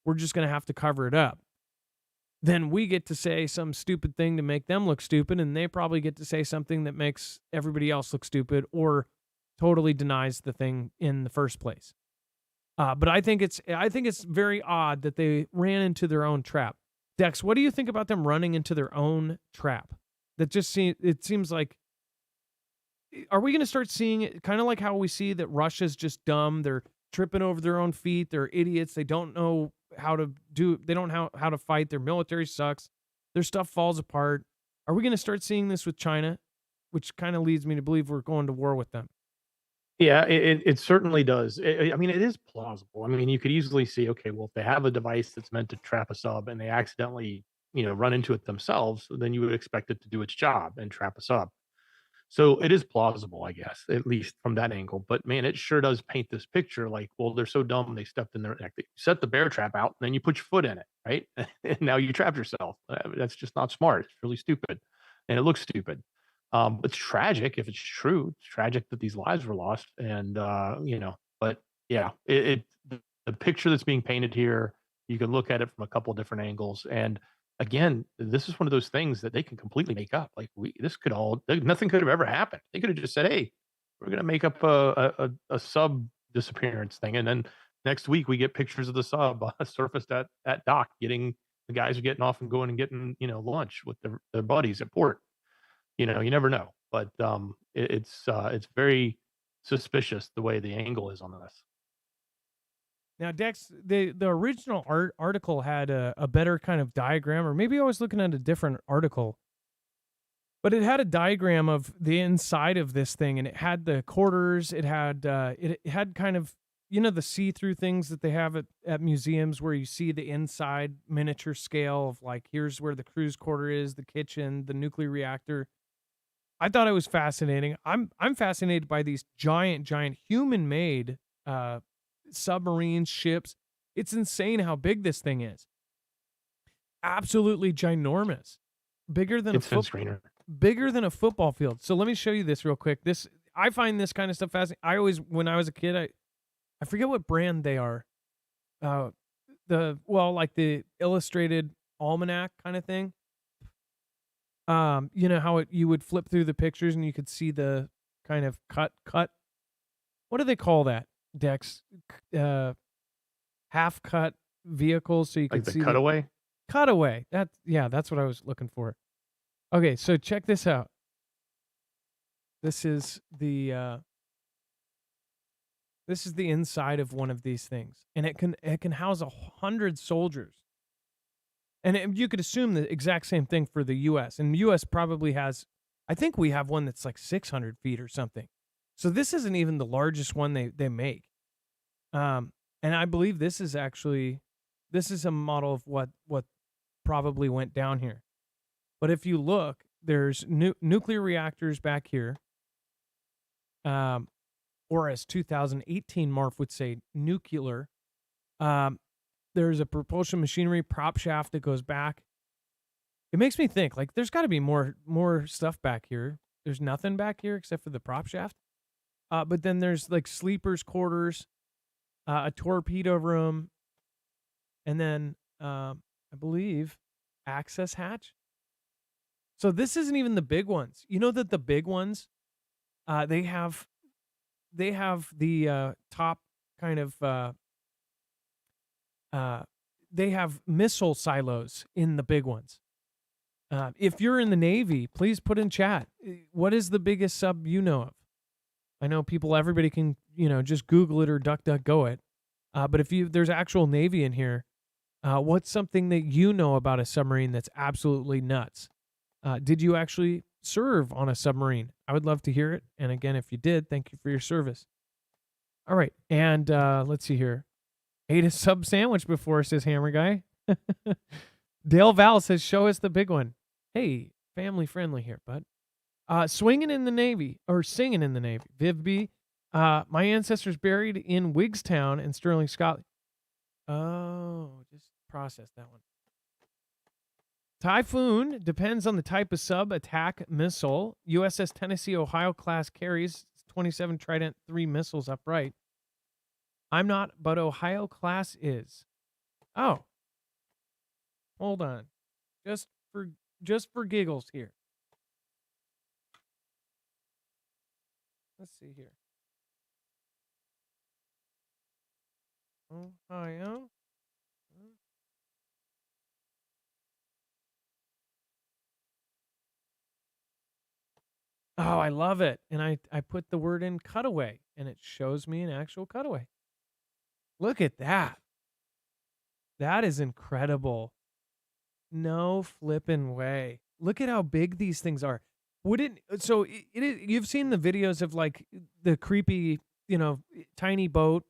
We're just going to have to cover it up. Then we get to say some stupid thing to make them look stupid, and they probably get to say something that makes everybody else look stupid or totally denies the thing in the first place. But I think it's very odd that they ran into their own trap. Dex, what do you think about them running into their own trap? It seems like, are we going to start seeing it kind of like how we see that Russia's just dumb? They're tripping over their own feet. They're idiots. They don't know how to they don't know how to fight. Their military sucks. Their stuff falls apart. Are we going to start seeing this with China? Which kind of leads me to believe we're going to war with them. Yeah, it certainly does. I mean, it is plausible. I mean, you could easily see, okay, well, if they have a device that's meant to trap a sub and they accidentally, run into it themselves, then you would expect it to do its job and trap a sub. So it is plausible, I guess, at least from that angle. But man, it sure does paint this picture like, well, they're so dumb they stepped in their neck. They set the bear trap out, and then you put your foot in it, right? And now you trapped yourself. That's just not smart. It's really stupid, and it looks stupid. It's tragic if it's true. It's tragic that these lives were lost, and But yeah, the picture that's being painted here, you can look at it from a couple different angles, and again, this is one of those things that they can completely make up. Like nothing could have ever happened. They could have just said, "Hey, we're going to make up a sub disappearance thing," and then next week we get pictures of the sub surfaced at dock, getting the guys are getting off and going and getting lunch with their buddies at port. You never know, but it's very suspicious the way the angle is on this. Now, Dex, the original article had a better kind of diagram, or maybe I was looking at a different article, but it had a diagram of the inside of this thing, and it had the quarters. It had it had kind of the see-through things that they have at museums where you see the inside miniature scale of like here's where the crew's quarter is, the kitchen, the nuclear reactor. I thought it was fascinating. I'm fascinated by these giant human-made submarines, ships. It's insane how big this thing is. Absolutely ginormous. Bigger than bigger than a football field. So let me show you this real quick. I find this kind of stuff fascinating. When I was a kid, I forget what brand they are. Like the Illustrated Almanac kind of thing. You know how you would flip through the pictures and you could see the kind of cut. What do they call that, Dex? Half cut vehicles, so you could Like see the cutaway. Cutaway. That's what I was looking for. Okay, so check this out. This is the inside of one of these things, and it can house 100 soldiers. And you could assume the exact same thing for the U.S. And the U.S. probably has, I think we have one that's like 600 feet or something. So this isn't even the largest one they make. And I believe this is a model of what probably went down here. But if you look, there's nuclear reactors back here. Or as 2018 Marf would say, nuclear. There's a propulsion machinery prop shaft that goes back. It makes me think, like, there's got to be more stuff back here. There's nothing back here except for the prop shaft. But then there's, like, sleepers' quarters, a torpedo room, and then, I believe, access hatch. So this isn't even the big ones. You know that the big ones, they have they have the top kind of uh, they have missile silos in the big ones. If you're in the Navy, please put in chat. What is the biggest sub you know of? I know everybody can, just Google it or DuckDuckGo it. But if there's actual Navy in here, what's something that you know about a submarine that's absolutely nuts? Did you actually serve on a submarine? I would love to hear it. And again, if you did, thank you for your service. All right. And let's see here. Ate a sub sandwich before, says Hammer Guy. Dale Val says, show us the big one. Hey, family friendly here, bud. Swinging in the Navy, or singing in the Navy. Viv B. My ancestors buried in Wigstown in Stirling, Scotland. Oh, just process that one. Typhoon depends on the type of sub attack missile. USS Tennessee, Ohio class carries 27 Trident 3 missiles upright. I'm not, but Ohio class is. Oh. Hold on. Just for giggles here. Let's see here. Ohio. Oh, I love it. And I put the word in cutaway, and it shows me an actual cutaway. Look at that. That is incredible. No flipping way. Look at how big these things are. So you've seen the videos of like the creepy, tiny boat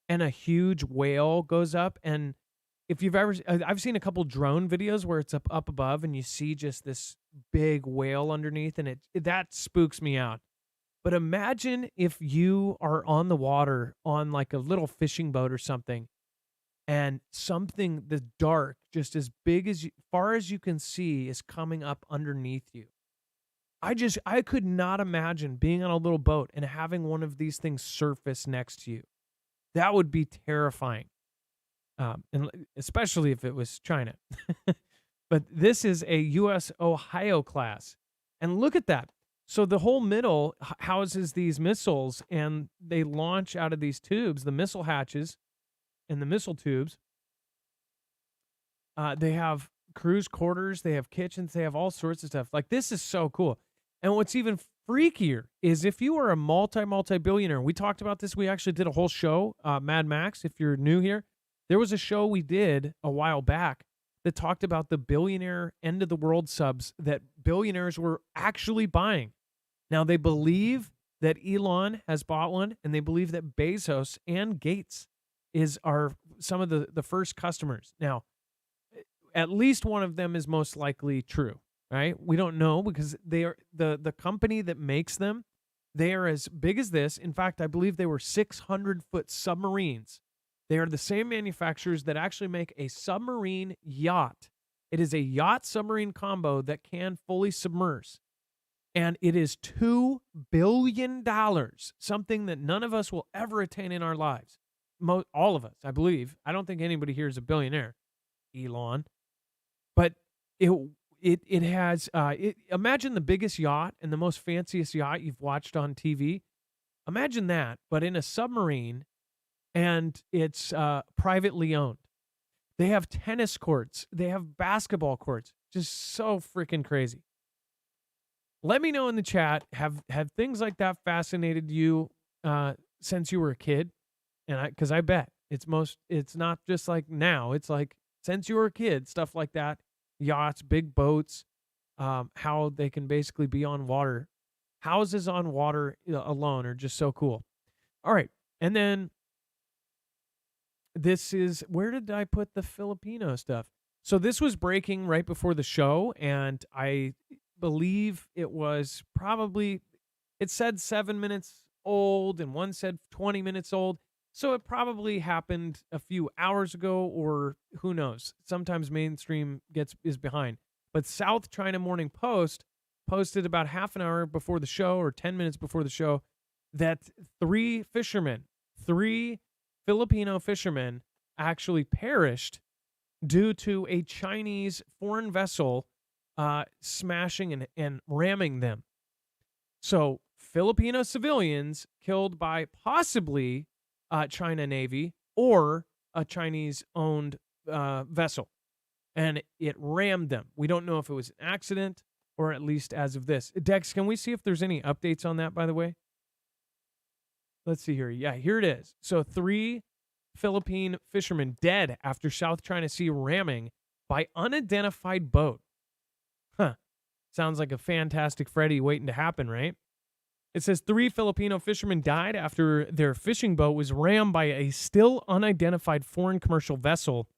and a huge whale goes up, and if you've ever, I've seen a couple drone videos where it's up above and you see just this big whale underneath, and that spooks me out. But imagine if you are on the water on like a little fishing boat or something, and something the dark, just as big as far as you can see, is coming up underneath you. I could not imagine being on a little boat and having one of these things surface next to you. That would be terrifying. And especially if it was China. But this is a U.S. Ohio class. And look at that. So the whole middle houses these missiles, and they launch out of these tubes, the missile hatches and the missile tubes. They have cruise quarters, they have kitchens, they have all sorts of stuff. Like, this is so cool. And what's even freakier is if you are a multi-billionaire, we talked about this, we actually did a whole show, Mad Max, if you're new here. There was a show we did a while back that talked about the billionaire end of the world subs that billionaires were actually buying. Now, they believe that Elon has bought one, and they believe that Bezos and Gates are some of the first customers. Now, at least one of them is most likely true, right? We don't know because they are the company that makes them. They are as big as this. In fact, I believe they were 600-foot submarines. They are the same manufacturers that actually make a submarine yacht. It is a yacht submarine combo that can fully submerge. And it is $2 billion, something that none of us will ever attain in our lives. All of us, I believe. I don't think anybody here is a billionaire, Elon. But it has, imagine the biggest yacht and the most fanciest yacht you've watched on TV. Imagine that, but in a submarine, and it's privately owned. They have tennis courts. They have basketball courts. Just so freaking crazy. Let me know in the chat, have things like that fascinated you since you were a kid? And because I bet it's not just like now. It's like since you were a kid, stuff like that, yachts, big boats, how they can basically be on water. Houses on water alone are just so cool. All right. And then this is, where did I put the Filipino stuff? So this was breaking right before the show, and I believe it was probably, it said 7 minutes old and one said 20 minutes old. So it probably happened a few hours ago, or who knows. Sometimes mainstream is behind. But South China Morning Post posted about half an hour before the show, or 10 minutes before the show, that three Filipino fishermen actually perished due to a Chinese foreign vessel smashing and ramming them. So Filipino civilians killed by possibly China Navy or a Chinese-owned vessel, and it rammed them. We don't know if it was an accident or at least as of this. Dex, can we see if there's any updates on that, by the way? Let's see here. Yeah, here it is. So 3 Philippine fishermen dead after South China Sea ramming by unidentified boat. Huh. Sounds like a Fantastic Freddy waiting to happen, right? It says 3 Filipino fishermen died after their fishing boat was rammed by a still unidentified foreign commercial vessel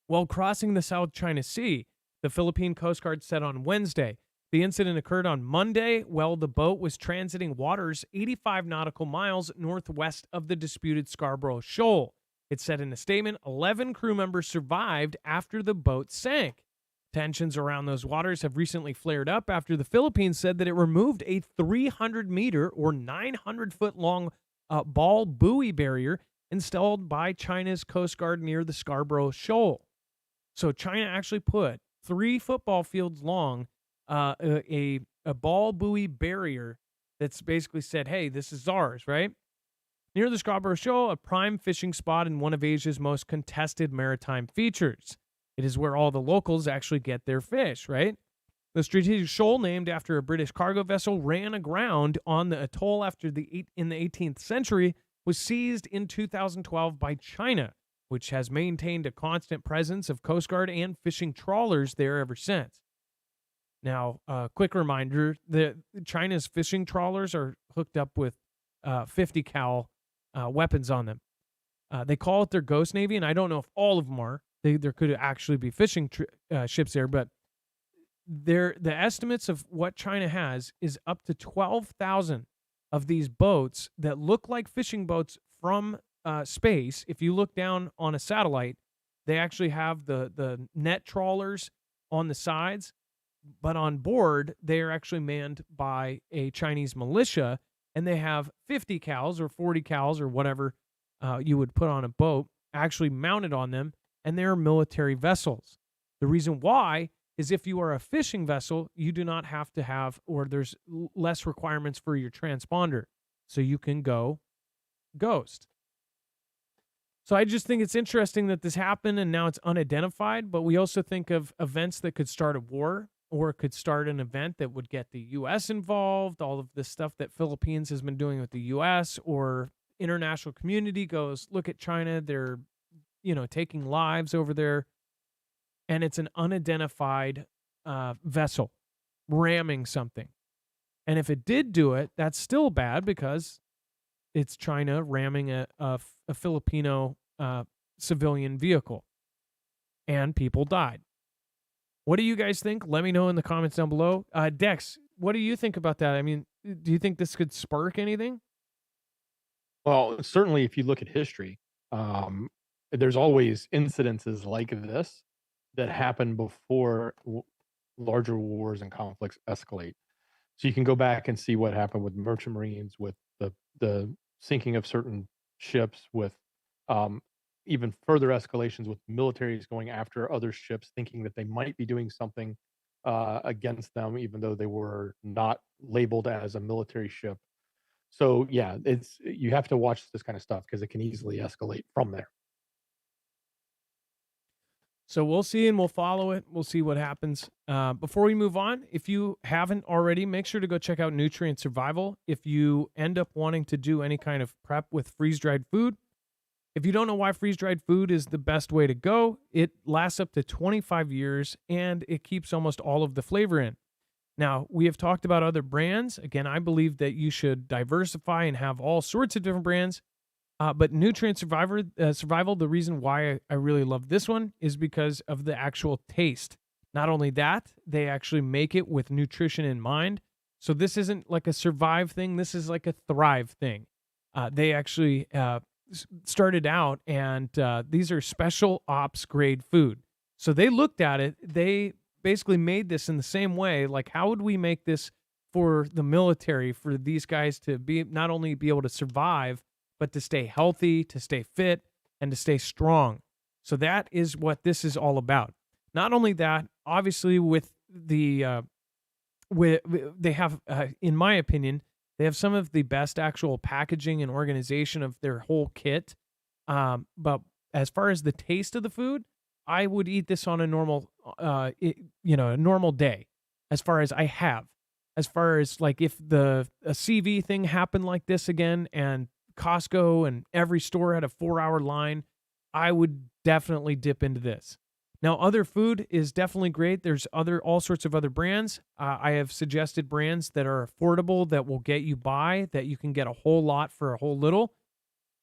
while crossing the South China Sea, the Philippine Coast Guard said on Wednesday. The incident occurred on Monday while the boat was transiting waters 85 nautical miles northwest of the disputed Scarborough Shoal. It said in a statement, 11 crew members survived after the boat sank. Tensions around those waters have recently flared up after the Philippines said that it removed a 300-meter or 900-foot-long ball buoy barrier installed by China's Coast Guard near the Scarborough Shoal. So China actually put 3 football fields long a ball buoy barrier that's basically said, hey, this is ours, right? Near the Scarborough Shoal, a prime fishing spot in one of Asia's most contested maritime features. It is where all the locals actually get their fish, right? The strategic shoal, named after a British cargo vessel, ran aground on the atoll in the 18th century, was seized in 2012 by China, which has maintained a constant presence of Coast Guard and fishing trawlers there ever since. Now, quick reminder, China's fishing trawlers are hooked up with 50 cal weapons on them. They call it their Ghost Navy, and I don't know if all of them are. There could actually be fishing ships there, but the estimates of what China has is up to 12,000 of these boats that look like fishing boats from space. If you look down on a satellite, they actually have the net trawlers on the sides, but on board, they are actually manned by a Chinese militia, and they have 50 cals or 40 cals or whatever you would put on a boat actually mounted on them, and they're military vessels. The reason why is if you are a fishing vessel, you do not have to have, or there's less requirements for your transponder, so you can go ghost. So I just think it's interesting that this happened and now it's unidentified, but we also think of events that could start a war, or it could start an event that would get the U.S. involved, all of the stuff that Philippines has been doing with the U.S., or international community goes, look at China, they're taking lives over there, and it's an unidentified vessel ramming something. And if it did do it, that's still bad because it's China ramming a Filipino civilian vehicle, and people died. What do you guys think? Let me know in the comments down below. Dex, what do you think about that? I mean, do you think this could spark anything? Well, certainly, if you look at history, there's always incidences like this that happen before larger wars and conflicts escalate. So you can go back and see what happened with merchant marines, with the sinking of certain ships, with even further escalations with militaries going after other ships, thinking that they might be doing something against them, even though they were not labeled as a military ship. So yeah, you have to watch this kind of stuff because it can easily escalate from there. So we'll see and we'll follow it. We'll see what happens. Before we move on, if you haven't already, make sure to go check out Nutrient Survival. If you end up wanting to do any kind of prep with freeze-dried food, if you don't know why freeze-dried food is the best way to go, it lasts up to 25 years and it keeps almost all of the flavor in. Now, we have talked about other brands. Again, I believe that you should diversify and have all sorts of different brands. But Nutrient Survival, the reason why I really love this one is because of the actual taste. Not only that, they actually make it with nutrition in mind. So this isn't like a survive thing. This is like a thrive thing. They actually started out, and these are special ops grade food. So they looked at it. They basically made this in the same way. Like, how would we make this for the military, for these guys to be not only be able to survive, but to stay healthy, to stay fit, and to stay strong. So that is what this is all about. Not only that, obviously with the they have, in my opinion, They have some of the best actual packaging and organization of their whole kit. But as far as the taste of the food, I would eat this on a normal, a normal day. As far as I have, as far as like if a CV thing happened like this again, and Costco and every store had a 4-hour line, I would definitely dip into this. Now, other food is definitely great. There's all sorts of other brands. I have suggested brands that are affordable that will get you by, that you can get a whole lot for a whole little.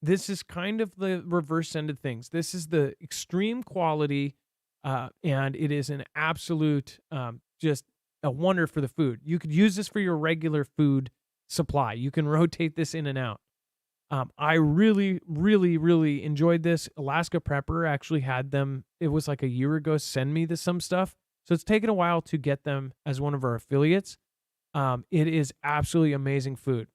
This is kind of the reverse end of things. This is the extreme quality, and it is an absolute just a wonder for the food. You could use this for your regular food supply. You can rotate this in and out. I really, really, really enjoyed this. Alaska Prepper actually had them, it was like a year ago, send me some stuff. So it's taken a while to get them as one of our affiliates. It is absolutely amazing food.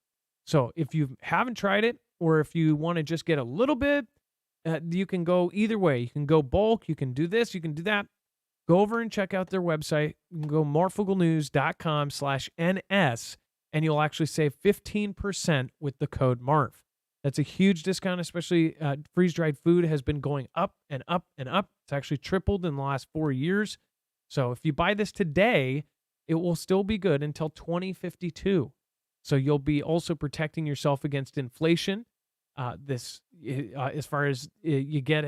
So if you haven't tried it, or if you want to just get a little bit, you can go either way. You can go bulk, you can do this, you can do that. Go over and check out their website. You can go marfooglenews.com/NS, and you'll actually save 15% with the code MARF. That's a huge discount, especially freeze-dried food has been going up and up and up. It's actually tripled in the last 4 years. So if you buy this today, it will still be good until 2052. So you'll be also protecting yourself against inflation. As far as you get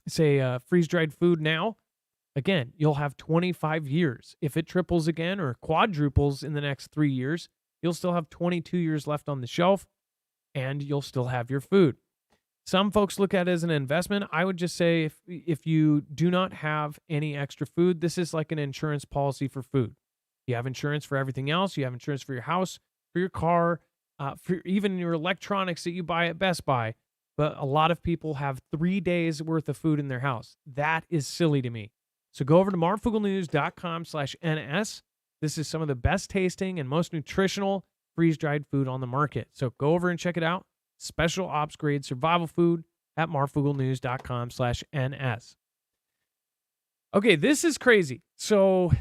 freeze-dried food now, again, you'll have 25 years. If it triples again or quadruples in the next 3 years, you'll still have 22 years left on the shelf, and you'll still have your food. Some folks look at it as an investment. I would just say if you do not have any extra food, this is like an insurance policy for food. You have insurance for everything else. You have insurance for your house, for your car, for even your electronics that you buy at Best Buy. But a lot of people have 3 days worth of food in their house. That is silly to me. So go over to marfooglenews.com/NS. This is some of the best tasting and most nutritional freeze-dried food on the market. So go over and check it out. Special ops grade survival food at marfooglenews.com/NS. Okay, this is crazy. So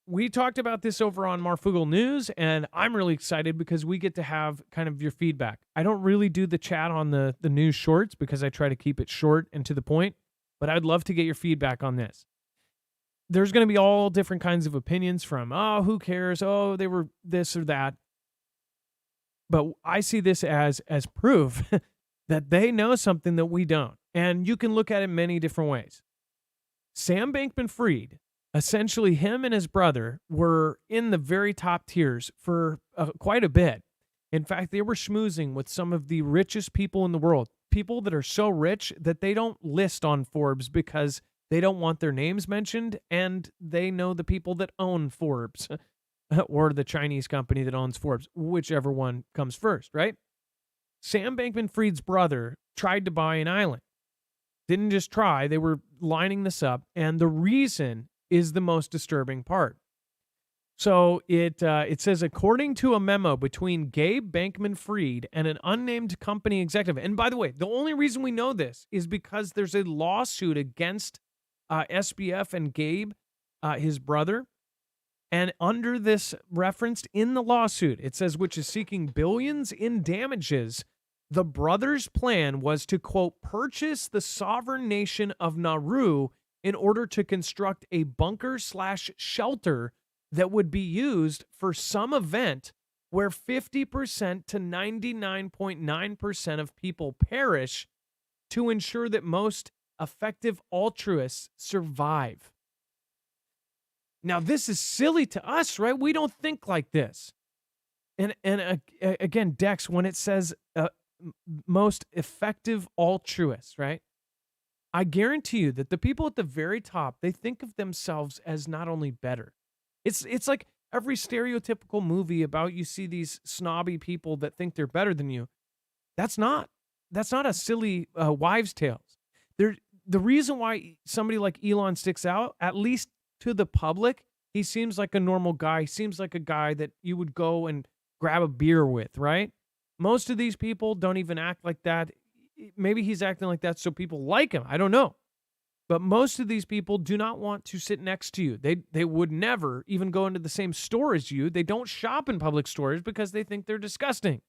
we talked about this over on Marfoogle News, and I'm really excited because we get to have kind of your feedback. I don't really do the chat on the news shorts because I try to keep it short and to the point, but I'd love to get your feedback on this. There's going to be all different kinds of opinions from, oh, who cares? Oh, they were this or that. But I see this as proof that they know something that we don't. And you can look at it many different ways. Sam Bankman-Fried, essentially him and his brother, were in the very top tiers for quite a bit. In fact, they were schmoozing with some of the richest people in the world, people that are so rich that they don't list on Forbes because they don't want their names mentioned, and they know the people that own Forbes. Or the Chinese company that owns Forbes, whichever one comes first, right? Sam Bankman-Fried's brother tried to buy an island. Didn't just try, they were lining this up, and the reason is the most disturbing part. So it says, according to a memo between Gabe Bankman-Fried and an unnamed company executive, and by the way, the only reason we know this is because there's a lawsuit against SBF and Gabe, his brother. And under this referenced in the lawsuit, it says, which is seeking billions in damages, the brothers' plan was to, quote, purchase the sovereign nation of Nauru in order to construct a bunker/shelter that would be used for some event where 50% to 99.9% of people perish to ensure that most effective altruists survive. Now, this is silly to us, right? We don't think like this. And again, Dex, when it says most effective altruists, right? I guarantee you that the people at the very top, they think of themselves as not only better. It's like every stereotypical movie about you see these snobby people that think they're better than you. That's not a silly wives' tales. The reason why somebody like Elon sticks out, at least to the public, he seems like a normal guy. He seems like a guy that you would go and grab a beer with, right? Most of these people don't even act like that. Maybe he's acting like that so people like him. I don't know. But most of these people do not want to sit next to you. They would never even go into the same store as you. They don't shop in public stores because they think they're disgusting.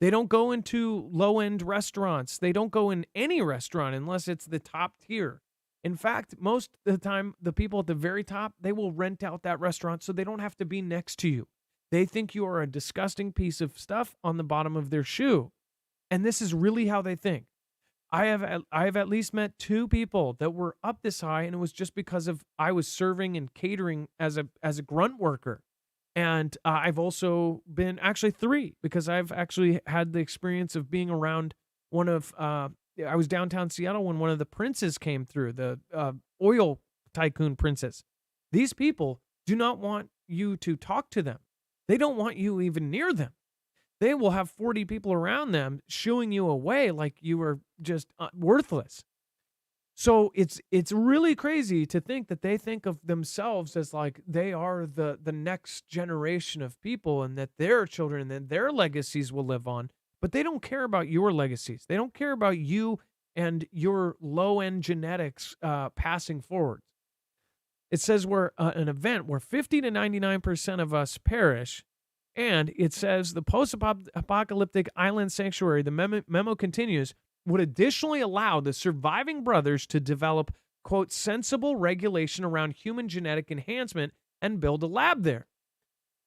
They don't go into low-end restaurants. They don't go in any restaurant unless it's the top tier. In fact, most of the time, the people at the very top, they will rent out that restaurant so they don't have to be next to you. They think you are a disgusting piece of stuff on the bottom of their shoe. And this is really how they think. I have at least met two people that were up this high, and it was just because of I was serving and catering as a grunt worker. And I've also been actually three because I've actually had the experience of being around one of I was downtown Seattle when one of the princes came through, the oil tycoon princes. These people do not want you to talk to them. They don't want you even near them. They will have 40 people around them shooing you away like you are just worthless. So it's really crazy to think that they think of themselves as like they are the next generation of people and that their children and their legacies will live on, but they don't care about your legacies. They don't care about you and your low-end genetics passing forward. It says we're an event where 50 to 99% of us perish. And it says the post-apocalyptic island sanctuary, the memo continues, would additionally allow the surviving brothers to develop, quote, sensible regulation around human genetic enhancement and build a lab there.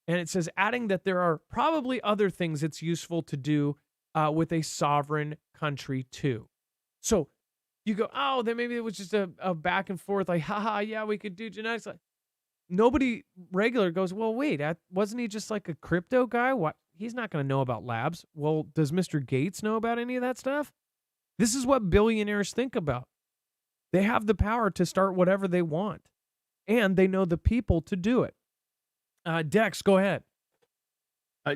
And it says, adding that there are probably other things it's useful to do with a sovereign country too. So you go, oh, then maybe it was just a back and forth, like, haha, yeah, we could do genetics. Nobody regular goes, well, wait, wasn't he just like a crypto guy? What? He's not going to know about labs. Well, does Mr. Gates know about any of that stuff? This is what billionaires think about. They have the power to start whatever they want, and they know the people to do it. Dex, go ahead.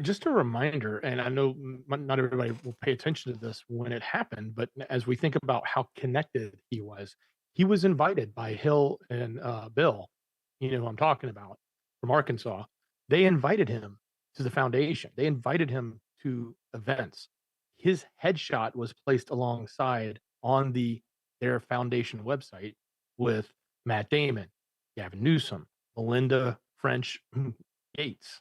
Just a reminder, and I know not everybody will pay attention to this when it happened, but as we think about how connected he was invited by Hill and Bill, you know who I'm talking about, from Arkansas. They invited him to the foundation. They invited him to events. His headshot was placed alongside on their foundation website with Matt Damon, Gavin Newsom, Melinda French Gates,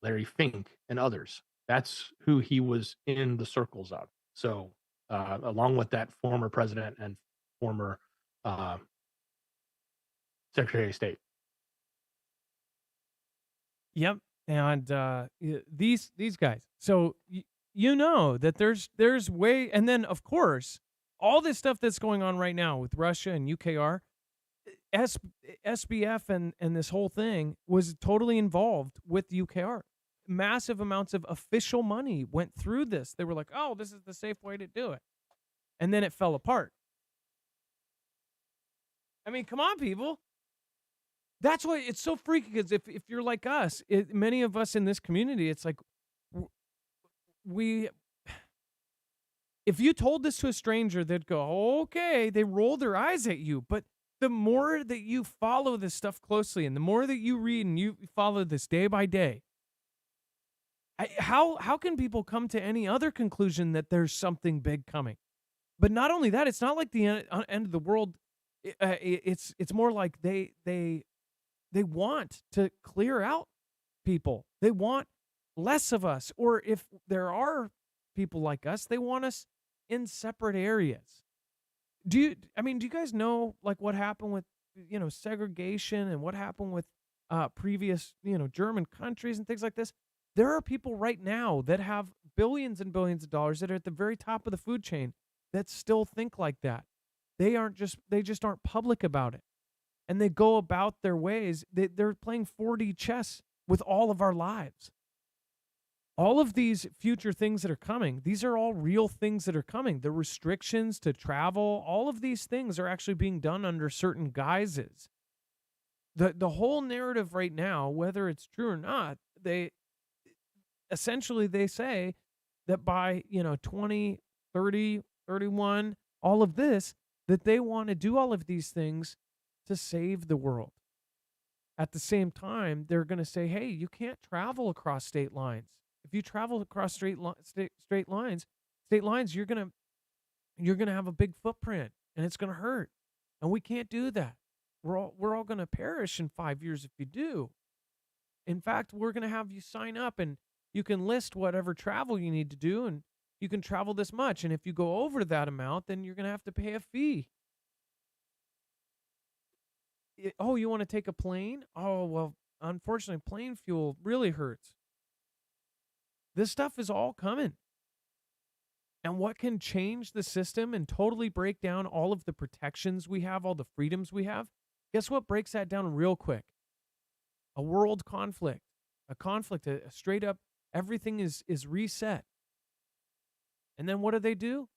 Larry Fink, and others. That's who he was in the circles of. So, along with that former president and former uh, Secretary of State. Yep. And these guys. So you know that there's way, and then of course all this stuff that's going on right now with Russia and UKR, S, SBF and this whole thing was totally involved with UKR. Massive amounts of official money went through this. They were like, "Oh, this is the safe way to do it," and then it fell apart. I mean, come on, people. That's why it's so freaky. Because if you're like us, many of us in this community, it's like we. If you told this to a stranger, they'd go, "Okay." They roll their eyes at you, but the more that you follow this stuff closely, and the more that you read and you follow this day by day, how can people come to any other conclusion that there's something big coming? But not only that, it's not like the end of the world. It's more like they want to clear out people. They want less of us, or if there are people like us, they want us in separate areas. Do you guys know like what happened with segregation and what happened with previous German countries and things like this? There are people right now that have billions and billions of dollars that are at the very top of the food chain that still think like that. They just aren't public about it. And they go about their ways. They're playing 4D chess with all of our lives. All of these future things that are coming, these are all real things that are coming. The restrictions to travel, all of these things are actually being done under certain guises. The whole narrative right now, whether it's true or not, they say that by 20, 30, 31, all of this, that they want to do all of these things to save the world. At the same time, they're going to say, hey, you can't travel across state lines. If you travel across state lines, you're going to have a big footprint and it's going to hurt. And we can't do that. We're all going to perish in 5 years if you do. In fact, we're going to have you sign up and you can list whatever travel you need to do and you can travel this much. And if you go over that amount, then you're going to have to pay a fee. Oh, you want to take a plane? Oh, well, unfortunately, plane fuel really hurts. This stuff is all coming. And what can change the system and totally break down all of the protections we have, all the freedoms we have? Guess what breaks that down real quick? A world conflict. A conflict, a straight up, everything is reset. And then what do?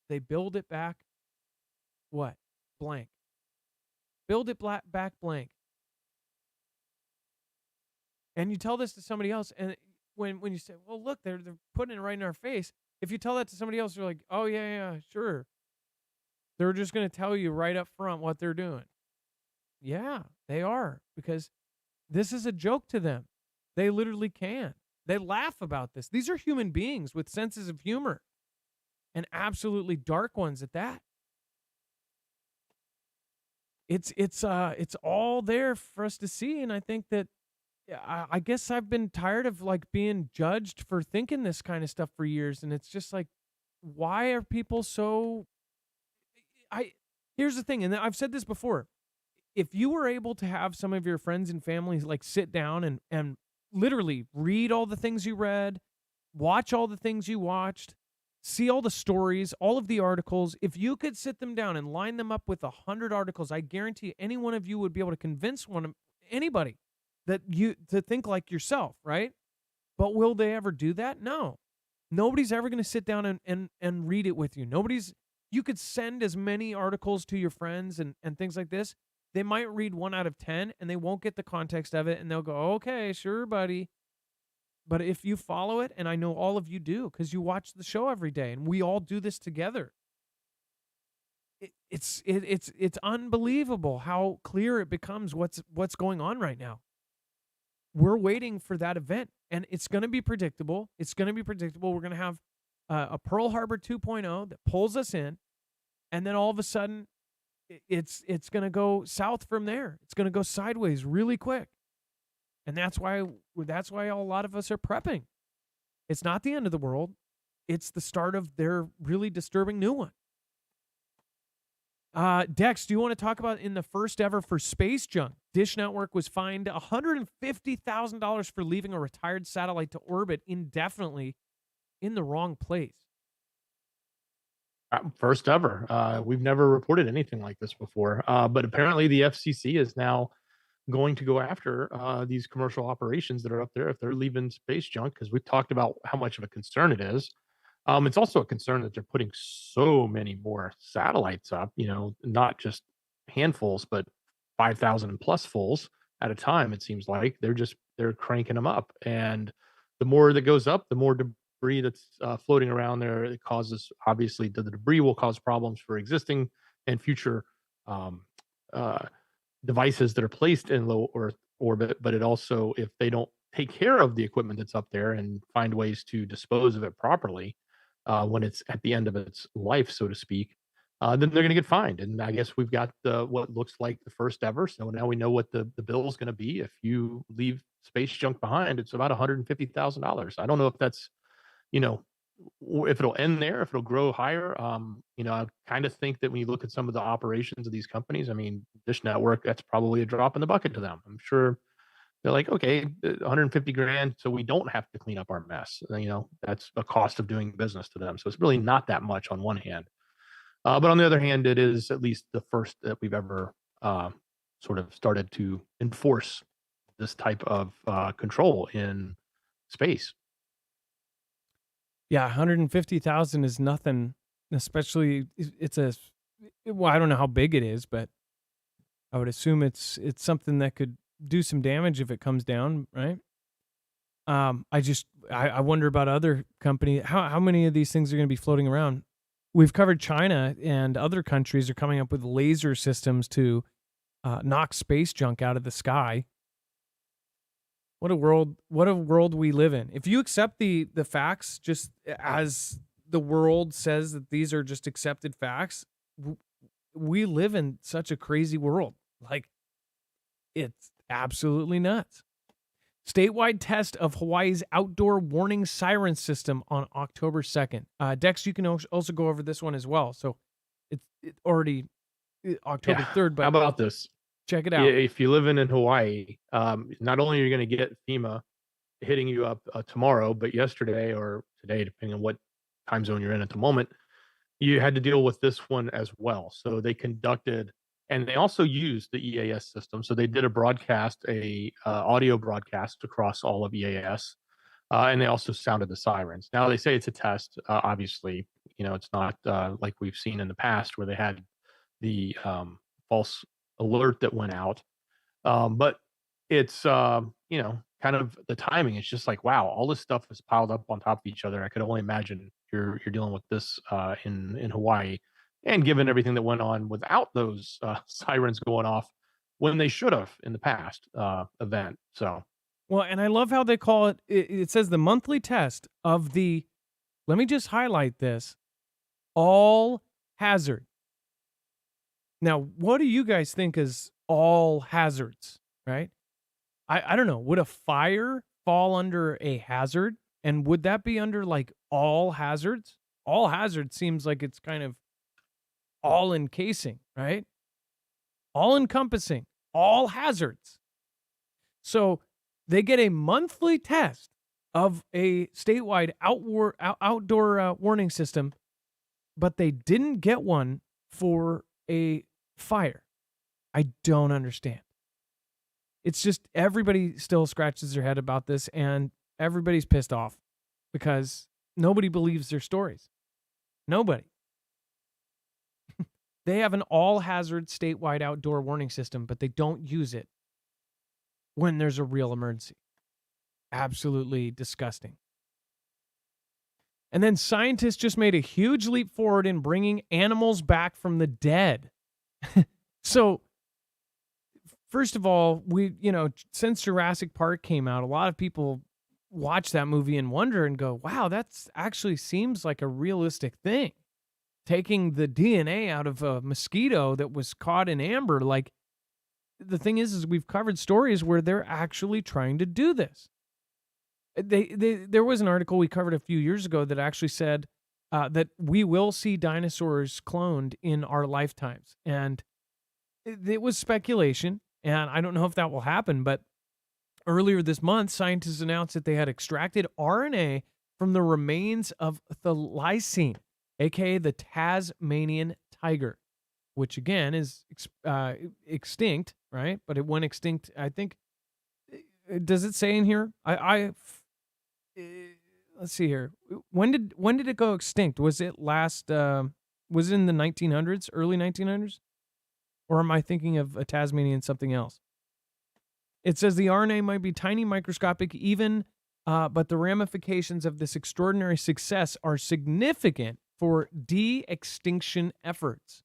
They build it back, what? Blank. Build it back blank. And you tell this to somebody else, and when you say, well, look, they're putting it right in our face. If you tell that to somebody else, you're like, oh, yeah, sure. They're just going to tell you right up front what they're doing. Yeah, they are, because this is a joke to them. They literally can. They laugh about this. These are human beings with senses of humor, and absolutely dark ones at that. It's all there for us to see, and I think that I guess I've been tired of like being judged for thinking this kind of stuff for years, and it's just like, why are people so? Here's the thing, and I've said this before. If you were able to have some of your friends and families like sit down and literally read all the things you read, watch all the things you watched, see all the stories, all of the articles, if you could sit them down and line them up with 100 articles, I guarantee any one of you would be able to convince anybody that you to think like yourself, right? But will they ever do that? No. Nobody's ever going to sit down and read it with you. You could send as many articles to your friends and things like this. They might read 1 out of 10 and they won't get the context of it and they'll go, okay, sure, buddy. But if you follow it, and I know all of you do because you watch the show every day and we all do this together, it's unbelievable how clear it becomes what's going on right now. We're waiting for that event, and it's going to be predictable. We're going to have a Pearl Harbor 2.0 that pulls us in, and then all of a sudden, it's going to go south from there. It's going to go sideways really quick, and that's why a lot of us are prepping. It's not the end of the world. It's the start of their really disturbing new one. Dex, do you want to talk about in the first ever for space junk? Dish Network was fined $150,000 for leaving a retired satellite to orbit indefinitely in the wrong place. First ever. We've never reported anything like this before. But apparently the FCC is now going to go after these commercial operations that are up there if they're leaving space junk, because we've talked about how much of a concern it is. It's also a concern that they're putting so many more satellites up, not just handfuls, but 5,000 plus fulls at a time. It seems like they're cranking them up. And the more that goes up, the more debris that's floating around there. It causes, obviously, the debris will cause problems for existing and future devices that are placed in low Earth orbit. But it also, if they don't take care of the equipment that's up there and find ways to dispose of it properly, when it's at the end of its life, so to speak, then they're going to get fined. And I guess we've got what looks like the first ever. So now we know what the bill is going to be if you leave space junk behind. It's about $150,000. I don't know if that's, if it'll end there, if it'll grow higher. I kind of think that when you look at some of the operations of these companies, I mean, Dish Network, that's probably a drop in the bucket to them. I'm sure they're like, okay, 150 grand, so we don't have to clean up our mess. That's a cost of doing business to them. So it's really not that much on one hand. But on the other hand, it is at least the first that we've ever sort of started to enforce this type of control in space. Yeah, 150,000 is nothing, especially well, I don't know how big it is, but I would assume it's something that could do some damage if it comes down, right? I wonder about other companies. How many of these things are going to be floating around? We've covered China, and other countries are coming up with laser systems to knock space junk out of the sky. What a world we live in. If you accept the facts just as the world says that these are just accepted facts, we live in such a crazy world. Like, it's absolutely nuts. Statewide test of Hawaii's outdoor warning siren system on October 2nd. Dex, you can also go over this one as well. So it's already October Yeah. 3rd, How but about this? check it out. If you live in Hawaii, not only are you going to get FEMA hitting you up tomorrow, but yesterday or today, depending on what time zone you're in at the moment, you had to deal with this one as well. So they conducted, and they also used the EAS system. So they did a broadcast, audio broadcast across all of EAS, and they also sounded the sirens. Now they say it's a test. Obviously, it's not like we've seen in the past where they had the false alert that went out. But it's kind of the timing. It's just like, wow, all this stuff is piled up on top of each other. I could only imagine you're dealing with this in Hawaii, and given everything that went on without those sirens going off when they should have in the past event. So Well, and I love how they call it. It says the monthly test of the, let me just highlight this, all hazard. Now, what do you guys think is all hazards, right? I don't know. Would a fire fall under a hazard? And would that be under like all hazards? All hazards seems like it's kind of all encasing, right? All encompassing, all hazards. So they get a monthly test of a statewide outdoor warning system, but they didn't get one for a fire. I don't understand. It's just everybody still scratches their head about this, and everybody's pissed off because nobody believes their stories. Nobody. They have an all-hazard statewide outdoor warning system, but they don't use it when there's a real emergency. Absolutely disgusting. And then scientists just made a huge leap forward in bringing animals back from the dead. So, first of all, since Jurassic Park came out, a lot of people watch that movie and wonder and go, wow, that's actually seems like a realistic thing. Taking the DNA out of a mosquito that was caught in amber. Like, the thing is we've covered stories where they're actually trying to do this. There was an article we covered a few years ago that actually said that we will see dinosaurs cloned in our lifetimes. And it was speculation, and I don't know if that will happen, but earlier this month, scientists announced that they had extracted RNA from the remains of thylacine, aka the Tasmanian tiger, which again is extinct, right? But it went extinct, I think. Does it say in here? Let's see here. When did it go extinct? Was it was it in the 1900s, early 1900s? Or am I thinking of a Tasmanian something else? It says the RNA might be tiny, microscopic, even, but the ramifications of this extraordinary success are significant for de-extinction efforts.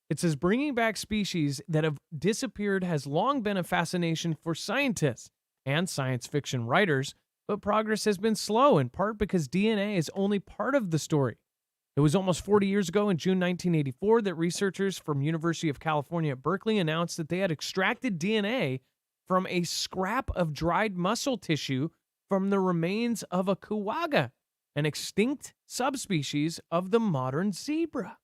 It says bringing back species that have disappeared has long been a fascination for scientists and science fiction writers, but progress has been slow, in part because DNA is only part of the story. It was almost 40 years ago in June 1984 that researchers from University of California at Berkeley announced that they had extracted DNA from a scrap of dried muscle tissue from the remains of a quagga, an extinct subspecies of the modern zebra.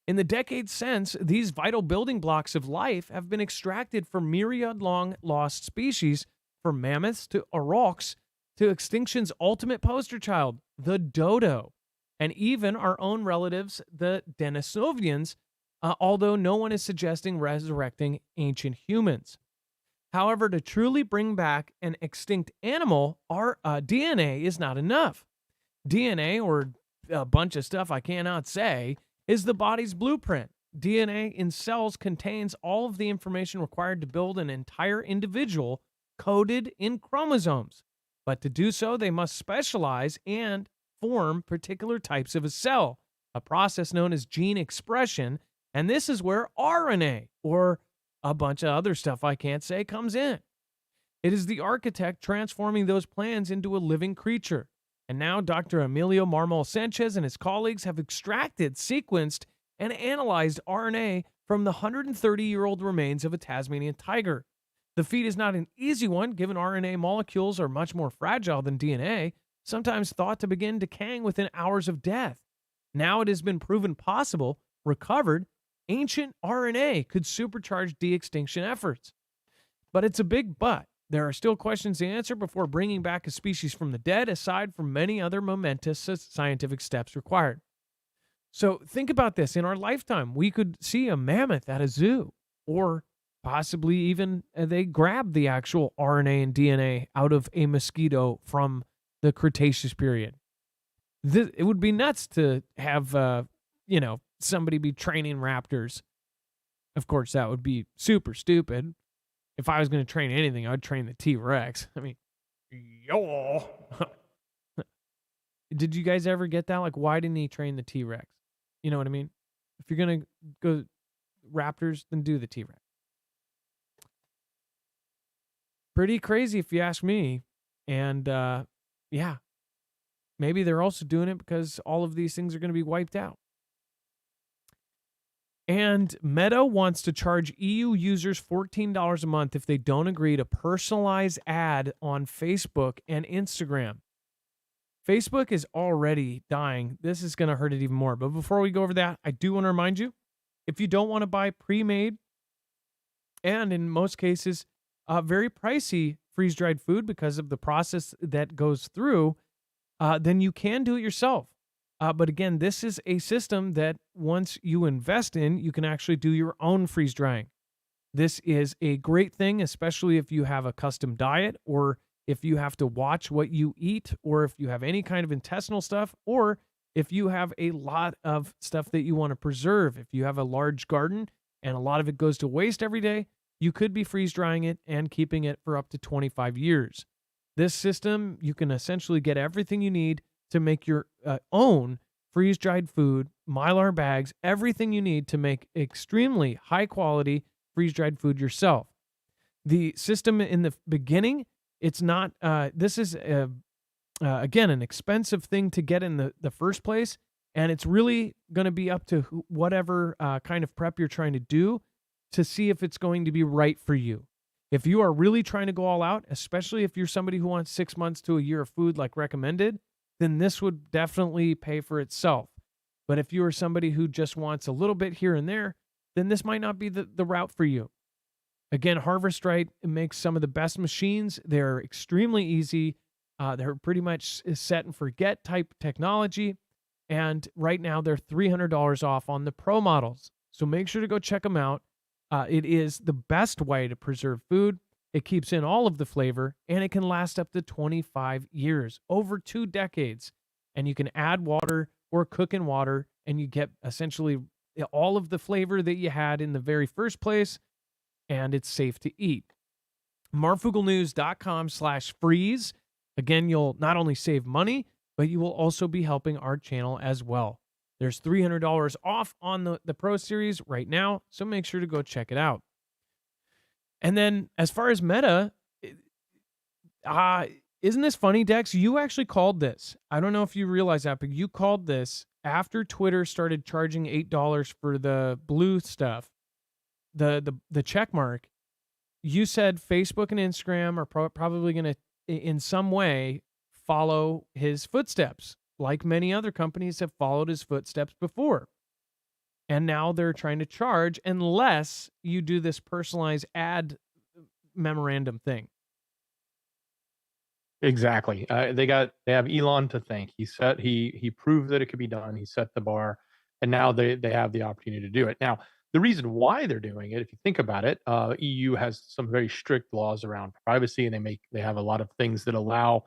In the decades since, these vital building blocks of life have been extracted from myriad long-lost species, from mammoths to aurochs to extinction's ultimate poster child, the dodo, and even our own relatives, the Denisovians, although no one is suggesting resurrecting ancient humans. However, to truly bring back an extinct animal, our DNA is not enough. DNA, or a bunch of stuff I cannot say, is the body's blueprint. DNA in cells contains all of the information required to build an entire individual coded in chromosomes. But to do so, they must specialize and form particular types of a cell, a process known as gene expression, and this is where RNA, or a bunch of other stuff I can't say, comes in. It is the architect transforming those plans into a living creature. And now Dr. Emilio Marmol Sanchez and his colleagues have extracted, sequenced, and analyzed RNA from the 130-year-old remains of a Tasmanian tiger. The feat is not an easy one, given RNA molecules are much more fragile than DNA, sometimes thought to begin decaying within hours of death. Now it has been proven possible, recovered, ancient RNA could supercharge de extinction efforts. But it's a big but. There are still questions to answer before bringing back a species from the dead, aside from many other momentous scientific steps required. So think about this. In our lifetime, we could see a mammoth at a zoo, or possibly even they grab the actual RNA and DNA out of a mosquito from the Cretaceous period. It would be nuts to have, somebody be training raptors. Of course, that would be super stupid. If I was going to train anything, I'd train the T-Rex. I mean, yo. Did you guys ever get that? Like, why didn't he train the T-Rex? You know what I mean? If you're going to go raptors, then do the T-Rex. Pretty crazy if you ask me. And, yeah, maybe they're also doing it because all of these things are going to be wiped out. And Meta wants to charge EU users $14 a month if they don't agree to personalize ad on Facebook and Instagram. Facebook is already dying. This is going to hurt it even more. But before we go over that, I do want to remind you, if you don't want to buy pre-made and in most cases, very pricey freeze-dried food because of the process that goes through, then you can do it yourself. But again, this is a system that once you invest in, you can actually do your own freeze drying. This is a great thing, especially if you have a custom diet, or if you have to watch what you eat, or if you have any kind of intestinal stuff, or if you have a lot of stuff that you want to preserve. If you have a large garden and a lot of it goes to waste every day, you could be freeze drying it and keeping it for up to 25 years. This system, you can essentially get everything you need to make your own freeze-dried food, Mylar bags, everything you need to make extremely high-quality freeze-dried food yourself. The system in the beginning, it's not, this is, again, an expensive thing to get in the first place, and it's really going to be up to whatever kind of prep you're trying to do to see if it's going to be right for you. If you are really trying to go all out, especially if you're somebody who wants 6 months to a year of food like recommended, then this would definitely pay for itself. But if you are somebody who just wants a little bit here and there, then this might not be the route for you. Again, Harvest Right makes some of the best machines. They're extremely easy. They're pretty much set and forget type technology. And right now they're $300 off on the Pro models. So make sure to go check them out. It is the best way to preserve food. It keeps in all of the flavor, and it can last up to 25 years, over 2 decades. And you can add water or cook in water, and you get essentially all of the flavor that you had in the very first place, and it's safe to eat. Marfooglenews.com/freeze. Again, you'll not only save money, but you will also be helping our channel as well. There's $300 off on the Pro Series right now, so make sure to go check it out. And then as far as Meta, isn't this funny, Dex? You actually called this. I don't know if you realize that, but you called this after Twitter started charging $8 for the blue stuff, the check mark. You said Facebook and Instagram are probably going to, in some way, follow his footsteps, like many other companies have followed his footsteps before. And now they're trying to charge unless you do this personalized ad memorandum thing. Exactly. They have Elon to thank. He proved that it could be done. He set the bar, and now they have the opportunity to do it. Now, the reason why they're doing it, if you think about it, EU has some very strict laws around privacy, and they have a lot of things that allow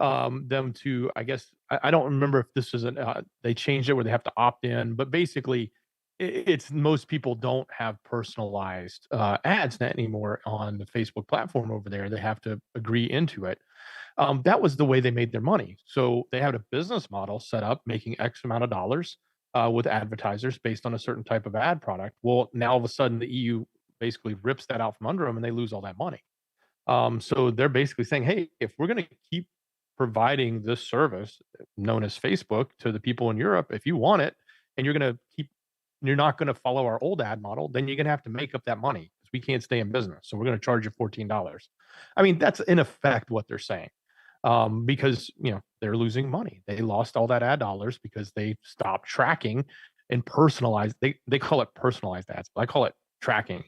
them to. I guess I don't remember if this is they changed it where they have to opt in, but basically, it's most people don't have personalized ads anymore on the Facebook platform over there. They have to agree into it. That was the way they made their money. So they had a business model set up making X amount of dollars with advertisers based on a certain type of ad product. Well, now all of a sudden the EU basically rips that out from under them and they lose all that money. So they're basically saying, hey, if we're going to keep providing this service known as Facebook to the people in Europe, if you want it and you're going to keep you're not going to follow our old ad model, then you're going to have to make up that money because we can't stay in business. So we're going to charge you $14. I mean, that's in effect what they're saying. Because they're losing money. They lost all that ad dollars because they stopped tracking and personalized. They call it personalized ads, but I call it tracking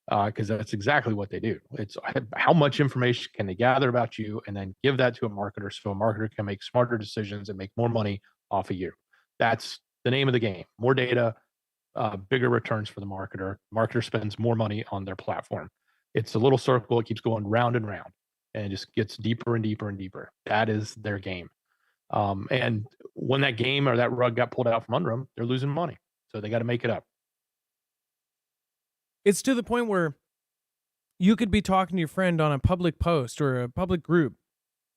because that's exactly what they do. It's how much information can they gather about you and then give that to a marketer so a marketer can make smarter decisions and make more money off of you. That's the name of the game. More data, bigger returns for the marketer. Marketer spends more money on their platform. It's a little circle. It keeps going round and round, and it just gets deeper and deeper and deeper. That is their game. And when that game or that rug got pulled out from under them, they're losing money. So they got to make it up. It's to the point where you could be talking to your friend on a public post or a public group,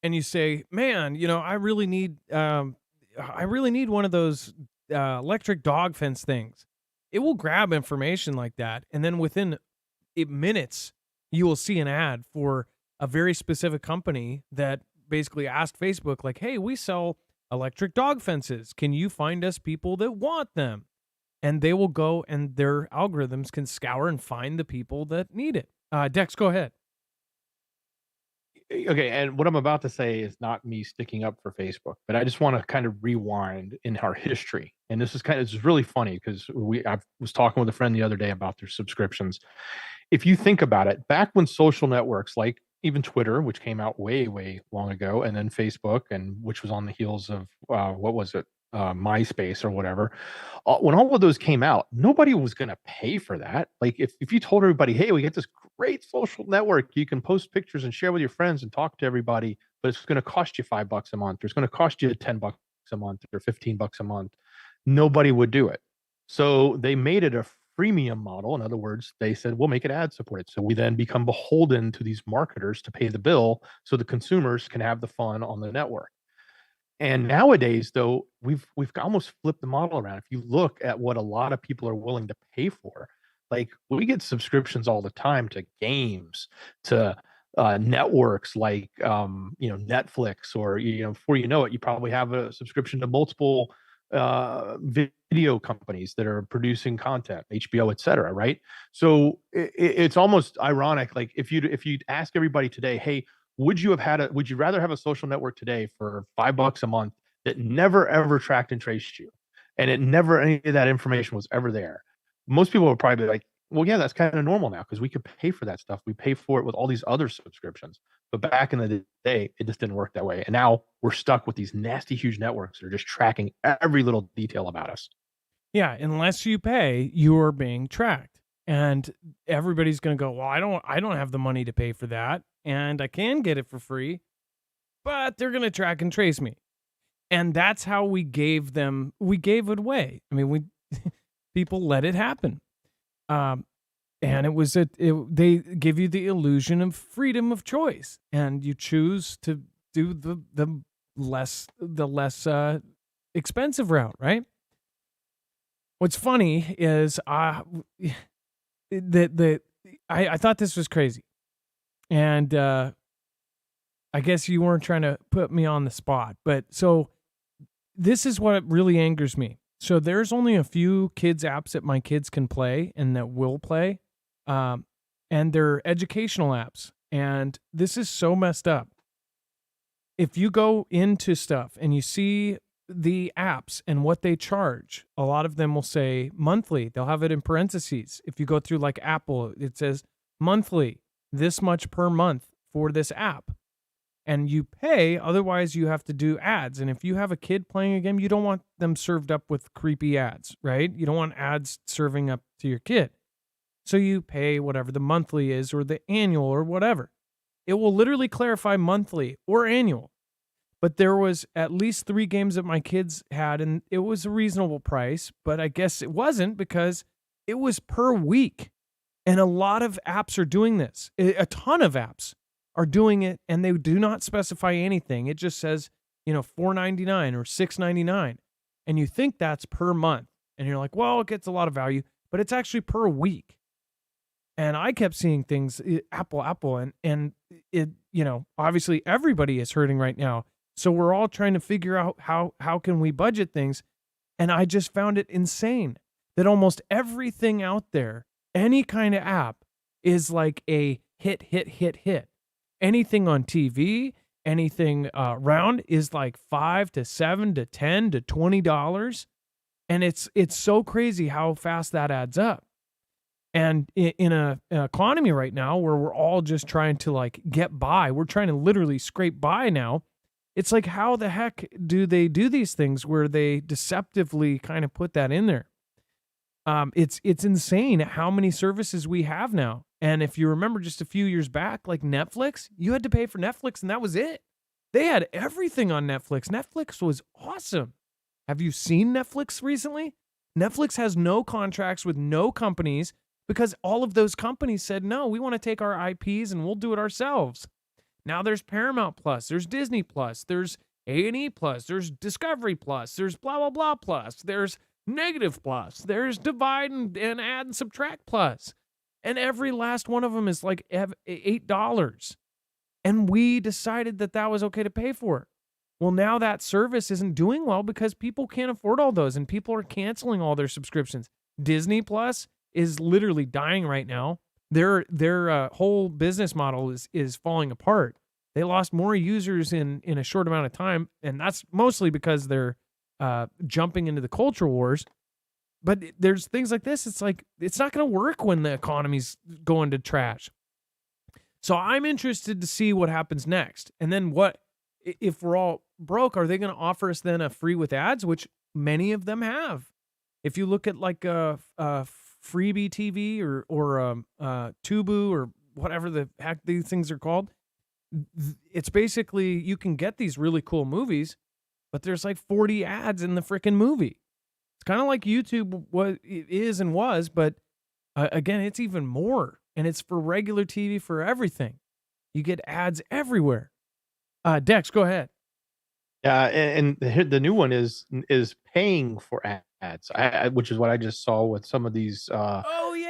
and you say, "Man, I really need one of those electric dog fence things." It will grab information like that, and then within minutes, you will see an ad for a very specific company that basically asked Facebook, like, "Hey, we sell electric dog fences. Can you find us people that want them?" And they will go, and their algorithms can scour and find the people that need it. Dex, go ahead. Okay, and what I'm about to say is not me sticking up for Facebook, but I just want to kind of rewind in our history. And this is really funny because I was talking with a friend the other day about their subscriptions. If you think about it, back when social networks like even Twitter, which came out way, way long ago, and then Facebook, and which was on the heels of what was it, MySpace or whatever. When all of those came out, nobody was going to pay for that. Like if you told everybody, hey, we get this great social network, you can post pictures and share with your friends and talk to everybody, but it's going to cost you $5 a month, or it's going to cost you $10 a month, or $15 a month, nobody would do it. So they made it a freemium model. In other words, they said, we'll make it ad supported. So we then become beholden to these marketers to pay the bill so the consumers can have the fun on the network. And nowadays, though, we've almost flipped the model around. If you look at what a lot of people are willing to pay for, like we get subscriptions all the time to games, to networks like Netflix, or before you know it, you probably have a subscription to multiple video companies that are producing content, HBO, et cetera, right? So it's almost ironic. Like if you'd ask everybody today, hey, would you rather have a social network today for $5 a month that never ever tracked and traced you, and any of that information was ever there? Most people would probably be like, well, yeah, that's kind of normal now because we could pay for that stuff. We pay for it with all these other subscriptions. But back in the day, it just didn't work that way. And now we're stuck with these nasty, huge networks that are just tracking every little detail about us. Yeah, unless you pay, you are being tracked. And everybody's going to go, "Well, I don't have the money to pay for that, and I can get it for free, but they're going to track and trace me." And that's how we gave it away. I mean, people let it happen. And they give you the illusion of freedom of choice, and you choose to do the less expensive route, right? What's funny is I thought this was crazy, and I guess you weren't trying to put me on the spot, but so this is what really angers me. So there's only a few kids apps that my kids can play and that will play, and they're educational apps, and this is so messed up. If you go into stuff and you see the apps and what they charge, a lot of them will say monthly. They'll have it in parentheses. If you go through like Apple, it says monthly, this much per month for this app. And you pay, otherwise you have to do ads. And if you have a kid playing a game, you don't want them served up with creepy ads, right? You don't want ads serving up to your kid. So you pay whatever the monthly is or the annual or whatever. It will literally clarify monthly or annual. But there was at least 3 games that my kids had, and it was a reasonable price, but I guess it wasn't because it was per week. And a lot of apps are doing this. A ton of apps are doing it, and they do not specify anything. It just says, $4.99 or $6.99. And you think that's per month. And you're like, well, it gets a lot of value, but it's actually per week. And I kept seeing things, Apple, and it, obviously everybody is hurting right now. So we're all trying to figure out how can we budget things. And I just found it insane that almost everything out there, any kind of app, is like a hit. Anything on TV, anything around is like $5 to $7 to $10 to $20. And it's so crazy how fast that adds up. And in an economy right now where we're all just trying to like get by, we're trying to literally scrape by now. It's like, how the heck do they do these things where they deceptively kind of put that in there? It's insane how many services we have now. And if you remember just a few years back, like Netflix, you had to pay for Netflix and that was it. They had everything on Netflix. Netflix was awesome. Have you seen Netflix recently? Netflix has no contracts with no companies because all of those companies said, no, we want to take our IPs and we'll do it ourselves. Now there's Paramount Plus, there's Disney Plus, there's A&E Plus, there's Discovery Plus, there's blah, blah, blah Plus, there's Negative Plus, there's Divide and Add and Subtract Plus. And every last one of them is like $8. And we decided that that was okay to pay for. Well, now that service isn't doing well because people can't afford all those and people are canceling all their subscriptions. Disney Plus is literally dying right now. Their whole business model is falling apart. They lost more users in a short amount of time, and that's mostly because they're jumping into the culture wars. But there's things like this. It's like, it's not going to work when the economy's going to trash. So I'm interested to see what happens next. And then what, if we're all broke, are they going to offer us then a free with ads, which many of them have? If you look at like a Freebie TV or Tubu or whatever the heck these things are called, it's basically, you can get these really cool movies, but there's like 40 ads in the freaking movie. It's kind of like YouTube was, but again, it's even more. And it's for regular TV, for everything. You get ads everywhere. Dex, go ahead. Yeah, and the new one is paying for ads, which is what I just saw with some of these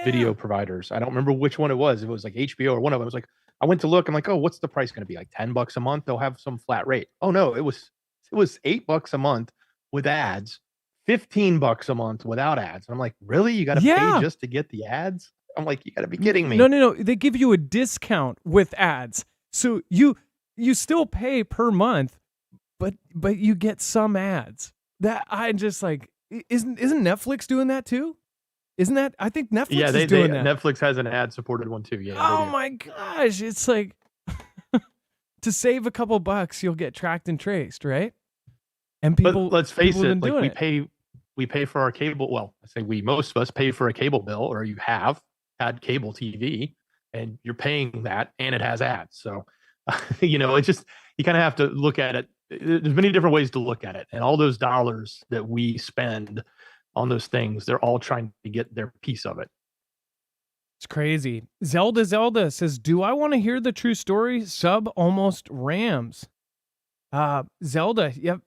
video providers. I don't remember which one it was. It was like HBO or one of them. I was like, I went to look. I'm like, oh, what's the price going to be? Like $10 a month? They'll have some flat rate. Oh no, it was $8 a month with ads, $15 a month without ads. And I'm like, really? You got to pay just to get the ads? I'm like, you got to be kidding me. No. They give you a discount with ads, so you still pay per month, but you get some ads. That I'm just like, isn't Netflix doing that too? Isn't that? I think Netflix is doing that. Netflix has an ad-supported one too. Yeah. Oh my gosh, it's like to save a couple bucks, you'll get tracked and traced, right? And people, but let's face it, like we pay for our cable. Well, I say most of us pay for a cable bill, or you have had cable TV, and you're paying that, and it has ads. So, it's just, you kind of have to look at it. There's many different ways to look at it, and all those dollars that we spend on those things, they're all trying to get their piece of it. It's crazy. Zelda says, do I want to hear the true story? Sub almost rams. Zelda, yep.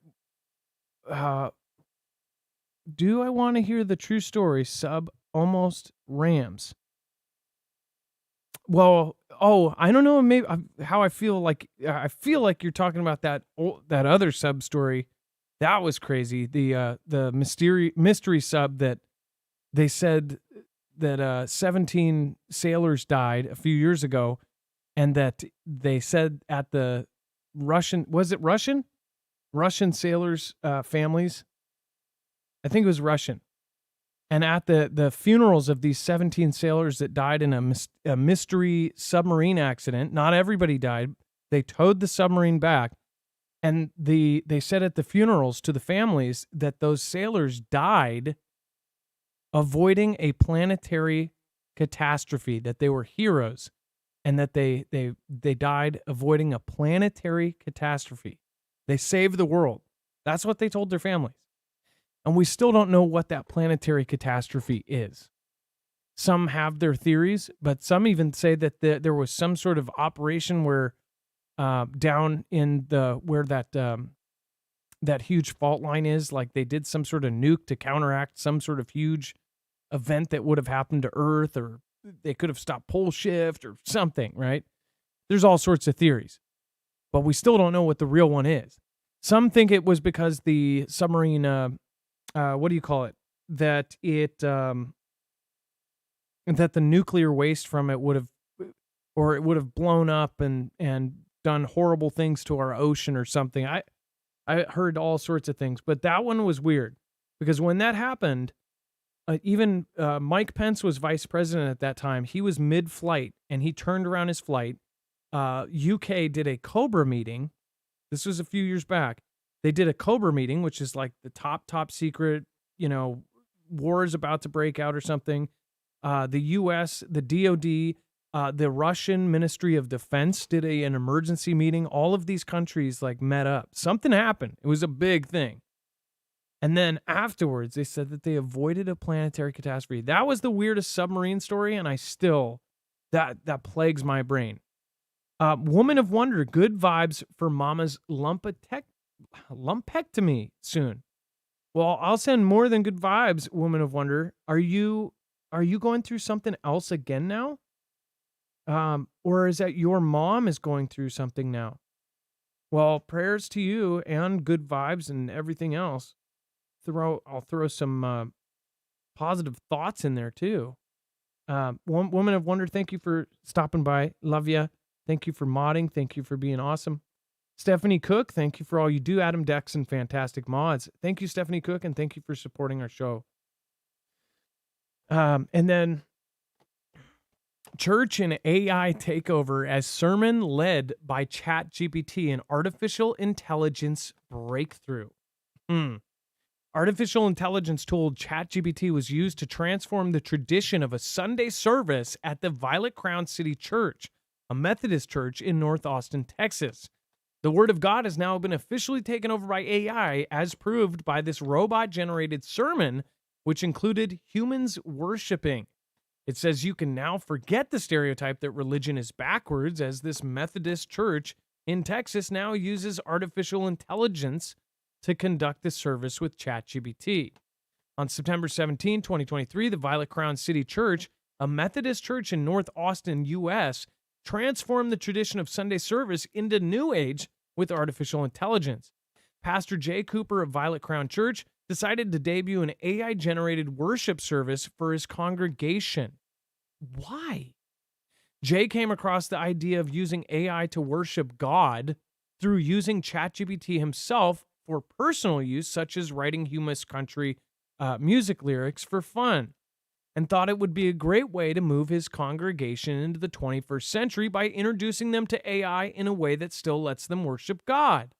Do I want to hear the true story? Sub almost rams. Well, I don't know. Maybe how I feel like you're talking about that other sub story. That was crazy. The mystery sub that they said that 17 sailors died a few years ago, and that they said at the Russian sailors' families. I think it was Russian. And at the funerals of these 17 sailors that died in a mystery submarine accident, not everybody died. They towed the submarine back, and they said at the funerals to the families that those sailors died avoiding a planetary catastrophe, that they were heroes, and that they died avoiding a planetary catastrophe. They saved the world. That's what they told their families. And we still don't know what that planetary catastrophe is. Some have their theories, but some even say that there was some sort of operation where down in where that huge fault line is, like they did some sort of nuke to counteract some sort of huge event that would have happened to Earth, or they could have stopped pole shift or something, right? There's all sorts of theories, but we still don't know what the real one is. Some think it was because the submarine, what do you call it? that that the nuclear waste from it would have, or it would have blown up and done horrible things to our ocean or something. I heard all sorts of things, but that one was weird because when that happened, even Mike Pence was vice president at that time. He was mid-flight and he turned around his flight. UK did a Cobra meeting. This was a few years back. They did a Cobra meeting, which is like the top secret, war is about to break out or something. The US, the DoD, the Russian Ministry of Defense did an emergency meeting. All of these countries like met up. Something happened. It was a big thing. And then afterwards, they said that they avoided a planetary catastrophe. That was the weirdest submarine story, and I still, that plagues my brain. Woman of Wonder, good vibes for Mama's lumpectomy soon. Well, I'll send more than good vibes, Woman of Wonder. Are you going through something else again now? Or is that your mom is going through something now? Well, prayers to you and good vibes and everything else. I'll throw some positive thoughts in there too. Woman of Wonder, thank you for stopping by. Love you. Thank you for modding. Thank you for being awesome. Stephanie Cook, thank you for all you do. Adam Dex and fantastic mods. Thank you, Stephanie Cook, and thank you for supporting our show. And then church and AI takeover as sermon led by ChatGPT and artificial intelligence breakthrough. Artificial intelligence tool ChatGPT was used to transform the tradition of a Sunday service at the Violet Crown City Church, a Methodist church in North Austin, Texas. The Word of God has now been officially taken over by AI, as proved by this robot-generated sermon, which included humans worshiping. It says you can now forget the stereotype that religion is backwards, as this Methodist church in Texas now uses artificial intelligence to conduct the service with ChatGPT. On September 17, 2023, the Violet Crown City Church, a Methodist church in North Austin, U.S., transformed the tradition of Sunday service into New Age with artificial intelligence. Pastor Jay Cooper of Violet Crown Church decided to debut an AI-generated worship service for his congregation. Why? Jay came across the idea of using AI to worship God through using ChatGPT himself for personal use, such as writing humorous country music lyrics for fun, and thought it would be a great way to move his congregation into the 21st century by introducing them to AI in a way that still lets them worship God.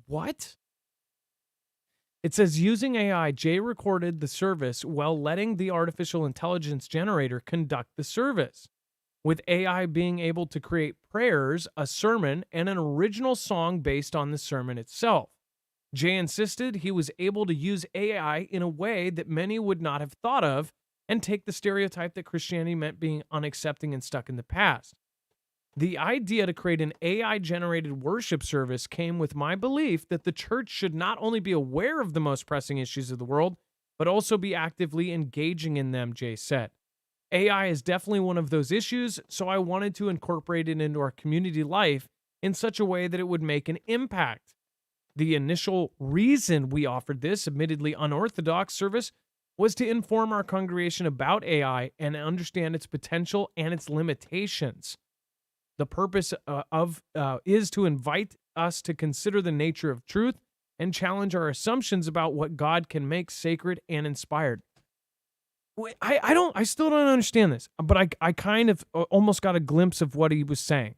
What? It says, using AI, Jay recorded the service while letting the artificial intelligence generator conduct the service, with AI being able to create prayers, a sermon, and an original song based on the sermon itself. Jay insisted he was able to use AI in a way that many would not have thought of and take the stereotype that Christianity meant being unaccepting and stuck in the past. The idea to create an AI-generated worship service came with my belief that the church should not only be aware of the most pressing issues of the world, but also be actively engaging in them, Jay said. AI is definitely one of those issues, so I wanted to incorporate it into our community life in such a way that it would make an impact. The initial reason we offered this, admittedly unorthodox service, was to inform our congregation about AI and understand its potential and its limitations. The purpose is to invite us to consider the nature of truth and challenge our assumptions about what God can make sacred and inspired. I still don't understand this, but I kind of almost got a glimpse of what he was saying.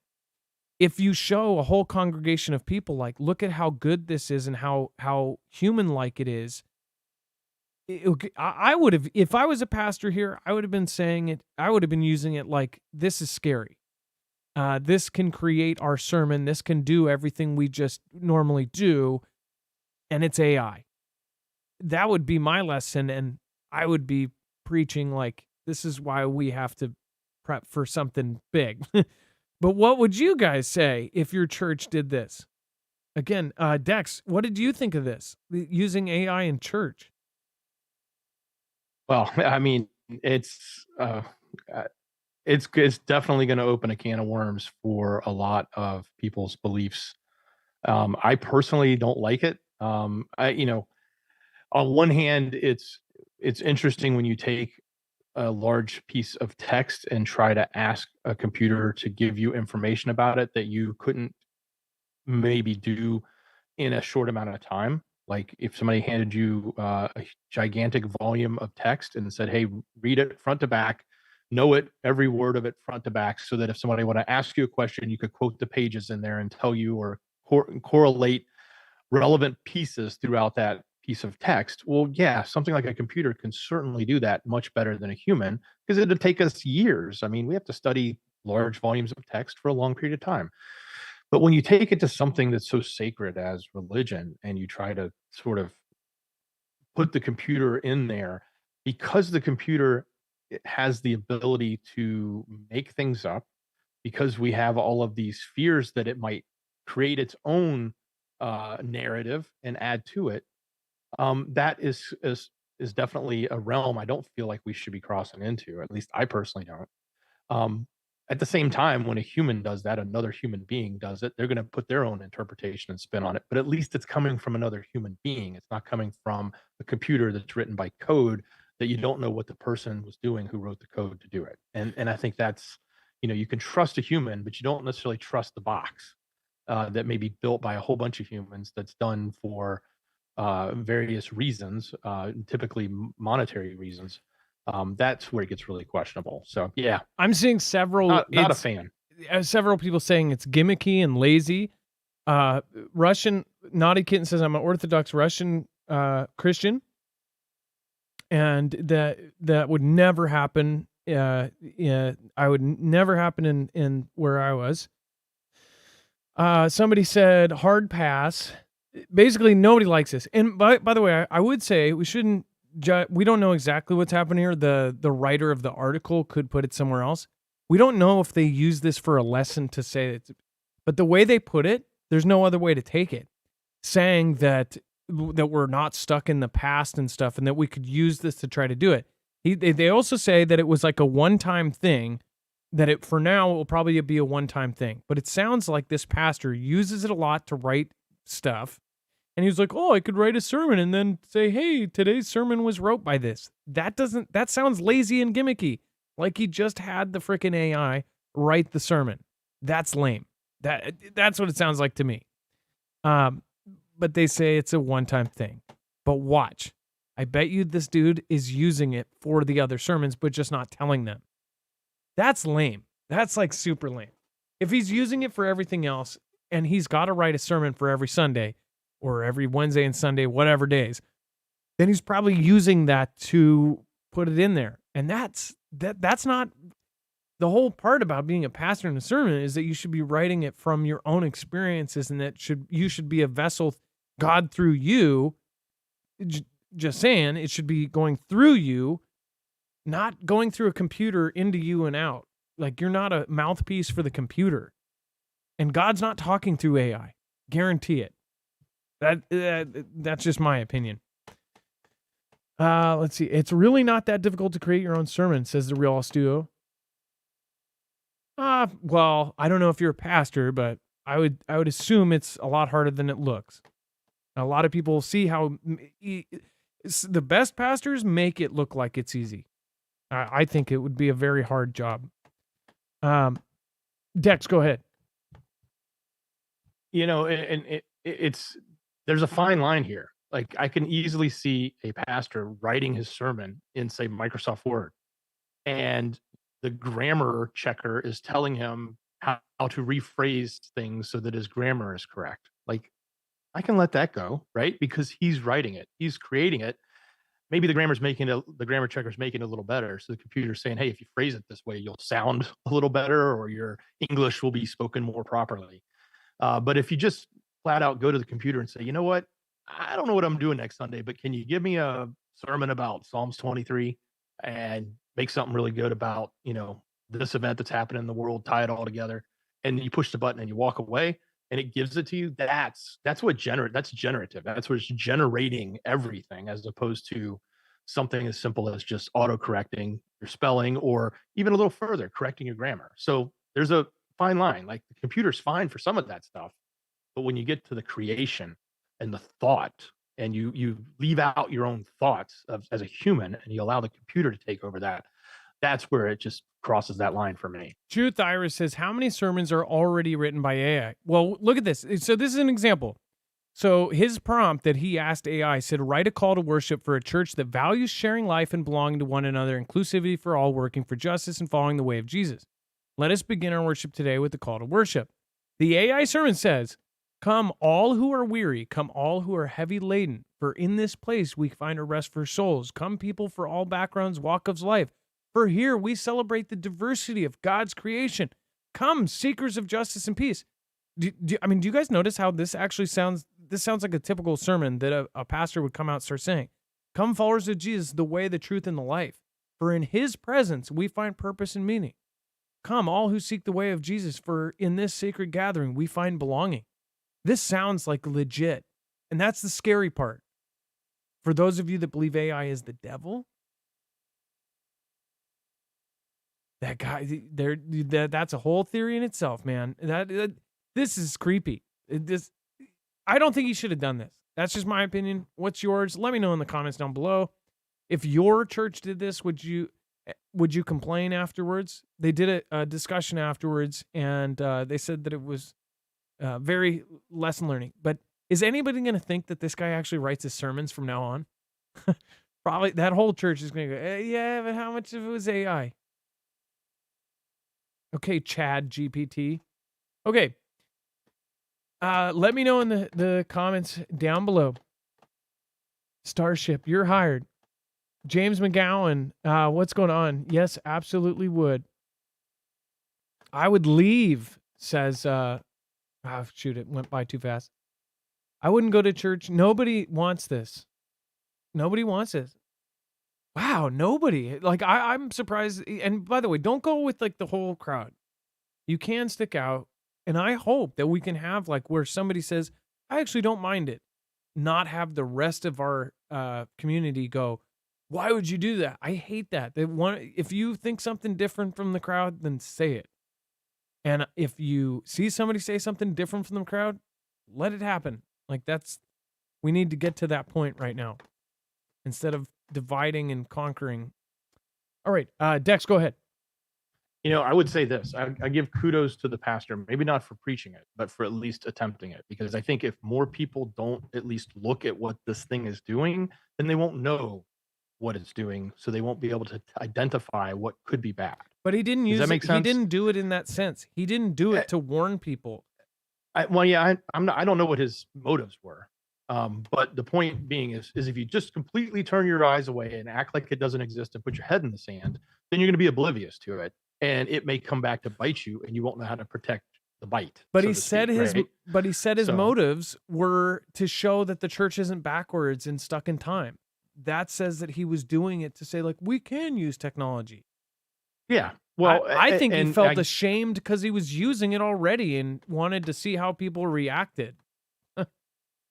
If you show a whole congregation of people, like, look at how good this is and how human-like it is, I would have, if I was a pastor here, I would have been saying it, I would have been using it like, this is scary. This can create our sermon. This can do everything we just normally do, and it's AI. That would be my lesson, and I would be preaching like, this is why we have to prep for something big. But what would you guys say if your church did this? Again, Dex, what did you think of this, using AI in church? Well, I mean, it's definitely going to open a can of worms for a lot of people's beliefs. I personally don't like it. On one hand, it's interesting when you take a large piece of text and try to ask a computer to give you information about it that you couldn't maybe do in a short amount of time. Like if somebody handed you a gigantic volume of text and said, "Hey, read it front to back, know it every word of it front to back," so that if somebody want to ask you a question, you could quote the pages in there and tell you or correlate relevant pieces throughout that piece of text. Well, yeah, something like a computer can certainly do that much better than a human because it'd take us years. I mean, we have to study large volumes of text for a long period of time. But when you take it to something that's so sacred as religion and you try to sort of put the computer in there, because the computer has the ability to make things up, because we have all of these fears that it might create its own narrative and add to it, that is definitely a realm I don't feel like we should be crossing into. At least I personally don't. Um, at the same time, when a human does that, another human being does it, they're going to put their own interpretation and spin on it. But at least it's coming from another human being. It's not coming from a computer that's written by code that you don't know what the person was doing who wrote the code to do it. And I think that's, you can trust a human, but you don't necessarily trust the box that may be built by a whole bunch of humans that's done for various reasons, typically monetary reasons. That's where it gets really questionable. So yeah, I'm seeing several. not a fan. Several people saying it's gimmicky and lazy. Russian Naughty Kitten says I'm an Orthodox Russian Christian, and that would never happen. I would never happen in where I was. Somebody said hard pass. Basically, nobody likes this. And by the way, I would say we shouldn't. We don't know exactly what's happening here. The writer of the article could put it somewhere else. We don't know if they use this for a lesson to say it, but the way they put it, there's no other way to take it. Saying that we're not stuck in the past and stuff, and that we could use this to try to do it. They also say that it was like a one-time thing. That it for now it will probably be a one-time thing. But it sounds like this pastor uses it a lot to write stuff. And he was like, "Oh, I could write a sermon and then say, hey, today's sermon was wrote by this." That sounds lazy and gimmicky. Like he just had the freaking AI write the sermon. That's lame. That's what it sounds like to me. But they say it's a one-time thing. But watch. I bet you this dude is using it for the other sermons, but just not telling them. That's lame. That's like super lame. If he's using it for everything else and he's got to write a sermon for every Sunday, or every Wednesday and Sunday, whatever days, then he's probably using that to put it in there. And that's not the whole part about being a pastor in a sermon, is that you should be writing it from your own experiences, and that you should be a vessel, God through you. Just saying, it should be going through you, not going through a computer into you and out. Like you're not a mouthpiece for the computer, and God's not talking through AI. Guarantee it. That's just my opinion. Let's see. It's really not that difficult to create your own sermon, says the Real Studio. Well, I don't know if you're a pastor, but I would assume it's a lot harder than it looks. A lot of people see how the best pastors make it look like it's easy. I think it would be a very hard job. Dex, go ahead. It's there's a fine line here. Like I can easily see a pastor writing his sermon in, say, Microsoft Word, and the grammar checker is telling him how to rephrase things so that his grammar is correct. Like I can let that go, right? Because he's writing it, he's creating it. Maybe the grammar checker's making it a little better. So the computer's saying, hey, if you phrase it this way, you'll sound a little better, or your English will be spoken more properly. But if you just flat out go to the computer and say, you know what, I don't know what I'm doing next Sunday, but can you give me a sermon about Psalms 23 and make something really good about, this event that's happening in the world, tie it all together, and you push the button and you walk away and it gives it to you. That's generative. That's what's generating everything, as opposed to something as simple as just auto correcting your spelling, or even a little further, correcting your grammar. So there's a fine line. Like the computer's fine for some of that stuff, but when you get to the creation and the thought and you leave out your own thoughts as a human, and you allow the computer to take over that, that's where it just crosses that line for me. Truth Iris says, how many sermons are already written by AI? Well, look at this. So this is an example. So his prompt that he asked AI said, write a call to worship for a church that values sharing life and belonging to one another, inclusivity for all, working for justice, and following the way of Jesus. Let us begin our worship today with the call to worship. The AI sermon says, come all who are weary, come all who are heavy laden, for in this place we find a rest for souls. Come people for all backgrounds, walk of life, for here we celebrate the diversity of God's creation. Come, seekers of justice and peace. Do you guys notice how this actually sounds? This sounds like a typical sermon that a pastor would come out and start saying. Come, followers of Jesus, the way, the truth, and the life. For in his presence we find purpose and meaning. Come, all who seek the way of Jesus, for in this sacred gathering we find belonging. This sounds like legit. And that's the scary part. For those of you that believe AI is the devil, that guy, that's a whole theory in itself, man. This is creepy. I don't think he should have done this. That's just my opinion. What's yours? Let me know in the comments down below. If your church did this, would you complain afterwards? They did a discussion afterwards, and they said that it was very lesson learning. But is anybody going to think that this guy actually writes his sermons from now on? Probably that whole church is going to go, yeah, but how much of it was AI? Okay, Chad GPT. Okay. Let me know in the comments down below. Starship, you're hired. James McGowan, what's going on? Yes, absolutely would. I would leave, says, shoot, it went by too fast. I wouldn't go to church. Nobody wants this. Nobody wants this. Wow, nobody. Like, I'm surprised. And by the way, don't go with like the whole crowd. You can stick out. And I hope that we can have like where somebody says, I actually don't mind it. Not have the rest of our community go, why would you do that? I hate that. If you think something different from the crowd, then say it. And if you see somebody say something different from the crowd, let it happen. Like we need to get to that point right now instead of dividing and conquering. All right, Dex, go ahead. I would say this. I give kudos to the pastor, maybe not for preaching it, but for at least attempting it. Because I think if more people don't at least look at what this thing is doing, then they won't know what it's doing. So they won't be able to identify what could be bad. But he didn't use it. He didn't do it in that sense. He didn't do it to warn people. I don't know what his motives were. But the point being is if you just completely turn your eyes away and act like it doesn't exist and put your head in the sand, then you're going to be oblivious to it. And it may come back to bite you, and you won't know how to protect the bite. But he said his motives were to show that the church isn't backwards and stuck in time. That says that he was doing it to say, like, we can use technology. Yeah. Well, I think he felt ashamed because he was using it already and wanted to see how people reacted.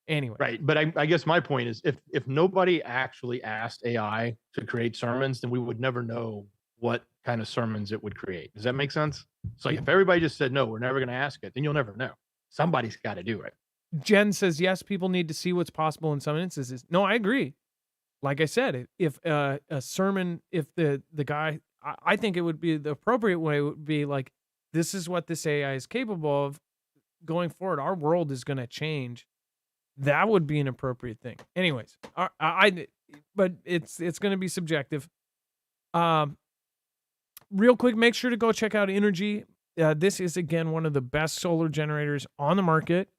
Anyway. Right. But I guess my point is if nobody actually asked AI to create sermons, then we would never know what kind of sermons it would create. Does that make sense? So if everybody just said, no, we're never going to ask it, then you'll never know. Somebody's got to do it. Jen says, yes, people need to see what's possible in some instances. No, I agree. Like I said, if a sermon, if the guy, I think it would be the appropriate way would be like, this is what this AI is capable of going forward. Our world is going to change. That would be an appropriate thing. Anyways, but it's going to be subjective. Real quick, make sure to go check out Energy. This is, again, one of the best solar generators on the market.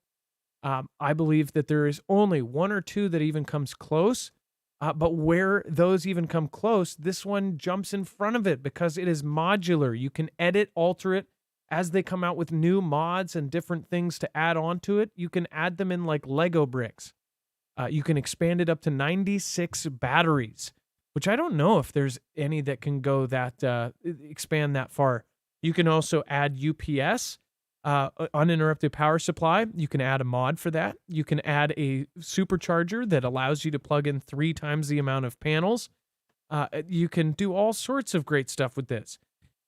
I believe that there is only one or two that even comes close. But where those even come close, this one jumps in front of it because it is modular. You can edit, alter it as they come out with new mods and different things to add onto it. You can add them in like Lego bricks. You can expand it up to 96 batteries, which I don't know if there's any that can go that, expand that far. You can also add UPS, uninterrupted power supply. You can add a mod for that. You can add a supercharger that allows you to plug in 3 times the amount of panels. You can do all sorts of great stuff with this.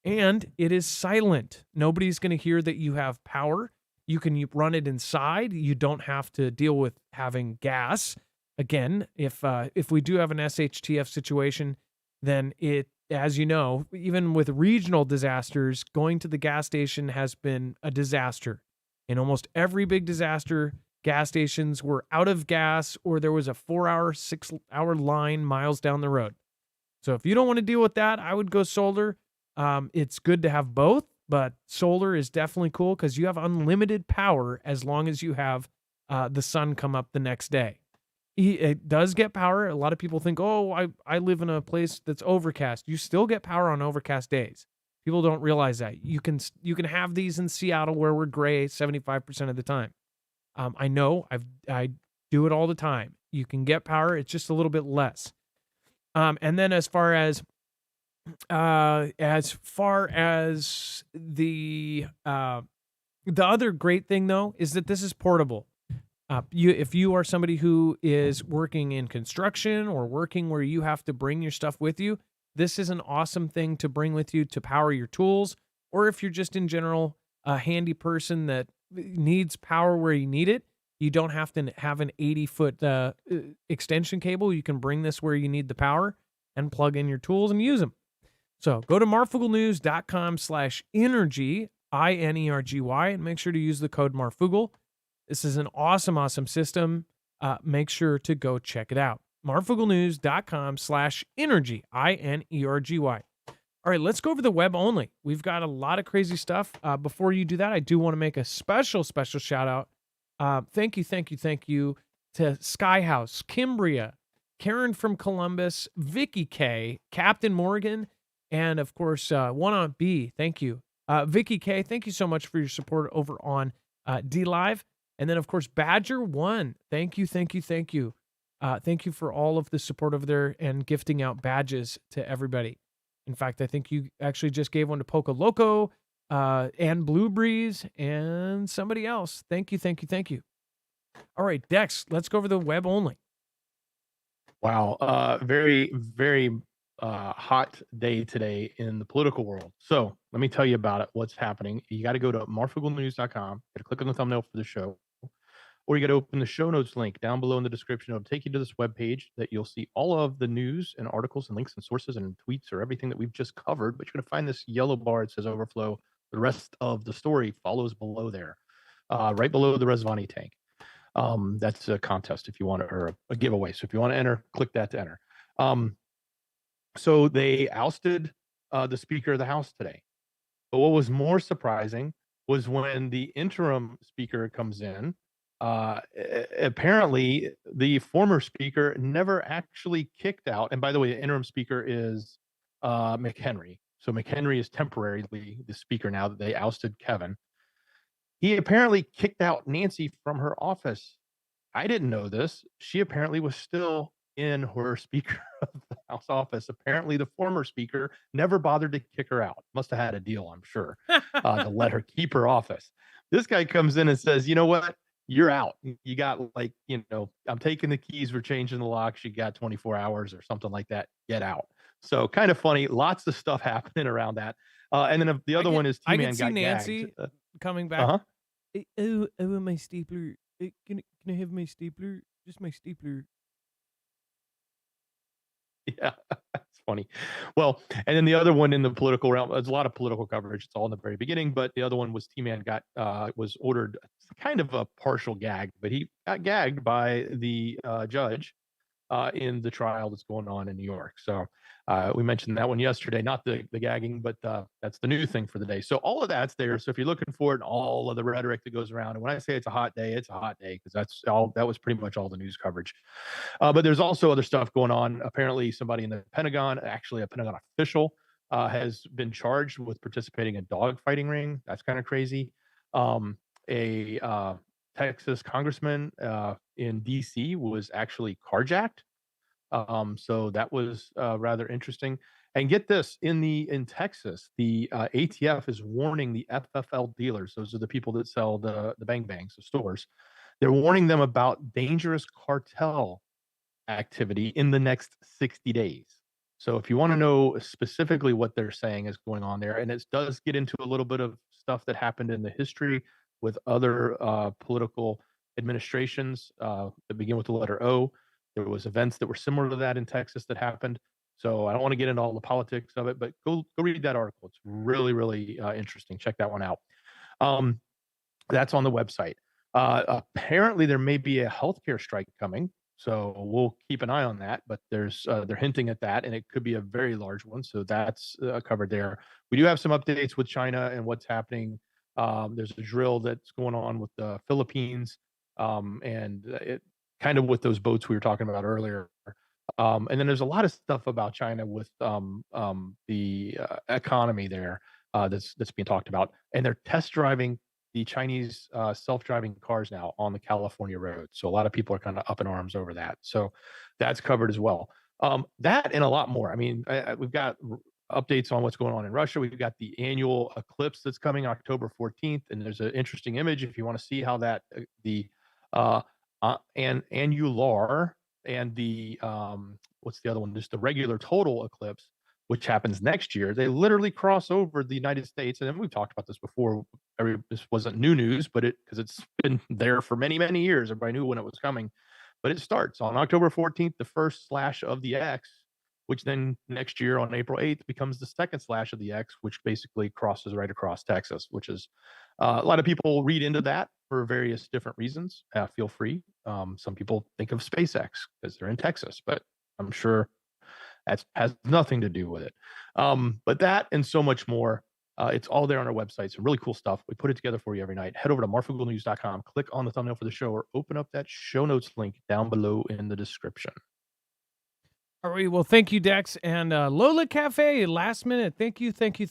And it is silent. Nobody's going to hear that you have power. You can run it inside. You don't have to deal with having gas. Again, if we do have an SHTF situation, then it, as you know, even with regional disasters, going to the gas station has been a disaster. In almost every big disaster, gas stations were out of gas or there was a 4-hour, 6-hour line miles down the road. So if you don't want to deal with that, I would go solar. It's good to have both, but solar is definitely cool because you have unlimited power as long as you have the sun come up the next day. It does get power. A lot of people think, oh, I live in a place that's overcast. You still get power on overcast days. People don't realize that. You can have these in Seattle where we're gray 75% of the time. I know I do it all the time. You can get power. It's just a little bit less. And then as far as the other great thing though is that this is portable. If you are somebody who is working in construction or working where you have to bring your stuff with you, this is an awesome thing to bring with you to power your tools. Or if you're just in general a handy person that needs power where you need it, you don't have to have an 80-foot extension cable. You can bring this where you need the power and plug in your tools and use them. So go to marfuglenews.com/energy, INERGY, and make sure to use the code Marfoogle. This is an awesome, awesome system. Make sure to go check it out. marfuglenews.com/energy, INERGY. All right, let's go over the web only. We've got a lot of crazy stuff. Before you do that, I do want to make a special shout out. Thank you to Skyhouse, Kimbria, Karen from Columbus, Vicky K, Captain Morgan, and of course, One on B. Thank you. Vicky K, thank you so much for your support over on D-Live. And then, of course, Badger One. Thank you. Thank you for all of the support over there and gifting out badges to everybody. In fact, I think you actually just gave one to Poco Loco and Blue Breeze and somebody else. Thank you. All right, Dex, let's go over the web only. Wow. Very, very hot day today in the political world. So let me tell you about it. What's happening. You got to go to marfuglenews.com. Got to click on the thumbnail for the show. Or you got to open the show notes link down below in the description. It'll take you to this webpage that you'll see all of the news and articles and links and sources and tweets or everything that we've just covered. But you're going to find this yellow bar that says overflow. The rest of the story follows below there, right below the Resvani tank. That's a contest if you want to, or a giveaway. So if you want to enter, click that to enter. So they ousted the Speaker of the House today. But what was more surprising was when the interim Speaker comes in. Apparently, the former Speaker never actually kicked out. And by the way, the interim Speaker is McHenry. So McHenry is temporarily the Speaker now that they ousted Kevin. He apparently kicked out Nancy from her office. I didn't know this. She apparently was still in her Speaker of the House office. Apparently, the former Speaker never bothered to kick her out. Must have had a deal, I'm sure, to let her keep her office. This guy comes in and says, you know what? You're out. You got I'm taking the keys. We're changing the locks. You got 24 hours or something like that. Get out. So kind of funny. Lots of stuff happening around that. And then the other one is T-Man got Nancy gagged. coming back. Uh-huh. I want my stapler. Can I have my stapler? Just my stapler. Yeah, it's funny. Well, and then the other one in the political realm, there's a lot of political coverage. It's all in the very beginning, but the other one was T-Man was ordered kind of a partial gag, but he got gagged by the judge in the trial that's going on in New York. So we mentioned that one yesterday, not the gagging, but that's the new thing for the day. So all of that's there. So if you're looking for it, all of the rhetoric that goes around, and when I say it's a hot day because that was pretty much all the news coverage. But there's also other stuff going on. Apparently somebody in the Pentagon, actually a Pentagon official, has been charged with participating in a dogfighting ring. That's kind of crazy. A Texas congressman in DC was actually carjacked. So that was rather interesting. And get this, in Texas, the ATF is warning the FFL dealers. Those are the people that sell the bang bangs, the stores. They're warning them about dangerous cartel activity in the next 60 days. So if you want to know specifically what they're saying is going on there, and it does get into a little bit of stuff that happened in the history with other political administrations that begin with the letter O. There was events that were similar to that in Texas that happened. So I don't want to get into all the politics of it, but go read that article. It's really really interesting. Check that one out. Um, that's on the website. Apparently, there may be a healthcare strike coming, so we'll keep an eye on that. But they're hinting at that, and it could be a very large one. So that's covered there. We do have some updates with China and what's happening. There's a drill that's going on with the Philippines, and it kind of with those boats we were talking about earlier. And then there's a lot of stuff about China with the economy there that's being talked about, and they're test driving the Chinese self-driving cars now on the California road. So a lot of people are kind of up in arms over that. So that's covered as well. That and a lot more. I mean, we've got updates on what's going on in Russia. We've got the annual eclipse that's coming October 14th, and there's an interesting image if you want to see how that the annular and the what's the other one? Just the regular total eclipse, which happens next year. They literally cross over the United States, and we've talked about this before. This wasn't new news, but because it's been there for many many years, everybody knew when it was coming. But it starts on October 14th, the first slash of the X, which then next year on April 8th becomes the second slash of the X, which basically crosses right across Texas, which is a lot of people read into that for various different reasons. Feel free. Some people think of SpaceX because they're in Texas, but I'm sure that has nothing to do with it. But that and so much more, it's all there on our website. Some really cool stuff. We put it together for you every night. Head over to marfooglenews.com, click on the thumbnail for the show, or open up that show notes link down below in the description. All right. Well, thank you, Dex. And Lola Cafe, last minute. Thank you. Thank you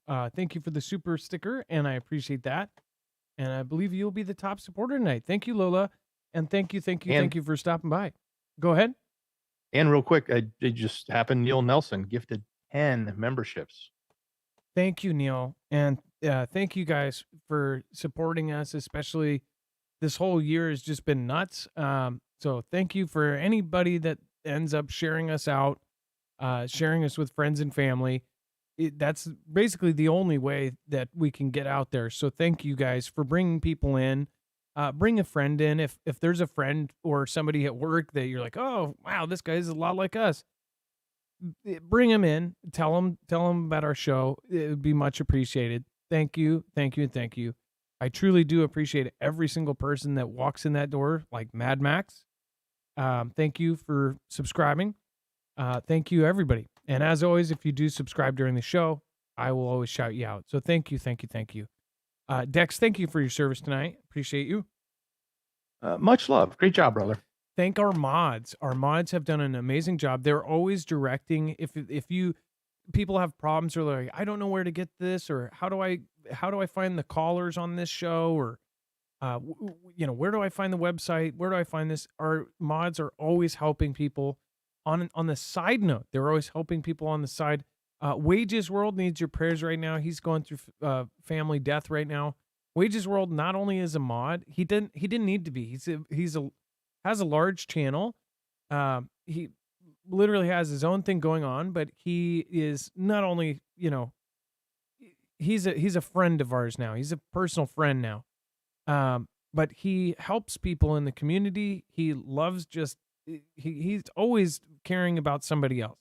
for the super sticker, and I appreciate that. And I believe you'll be the top supporter tonight. Thank you, Lola. And thank you for stopping by. Go ahead. And real quick, it just happened. Neil Nelson gifted 10 memberships. Thank you, Neil. And thank you guys for supporting us, especially this whole year has just been nuts. So thank you for anybody that ends up sharing us out, sharing us with friends and family. That's basically the only way that we can get out there. So thank you guys for bringing people in. Bring a friend in. If there's a friend or somebody at work that you're like, oh, wow, this guy's a lot like us, bring him in. Tell him about our show. It would be much appreciated. Thank you. I truly do appreciate every single person that walks in that door like Mad Max. Thank you for subscribing. Thank you, everybody. And as always, if you do subscribe during the show, I will always shout you out. So thank you. Dex, thank you for your service tonight. Appreciate you. Much love. Great job, brother. Thank our mods. Our mods have done an amazing job. They're always directing. If people have problems or like, I don't know where to get this, or how do I find the callers on this show, or where do I find the website? Where do I find this? Our mods are always helping people. On the side note, they're always helping people on the side. Wages World needs your prayers right now. He's going through family death right now. Wages World not only is a mod, he didn't need to be. Has a large channel. He literally has his own thing going on, but he is not only, he's a friend of ours now. He's a personal friend now. But he helps people in the community. He loves he's always caring about somebody else.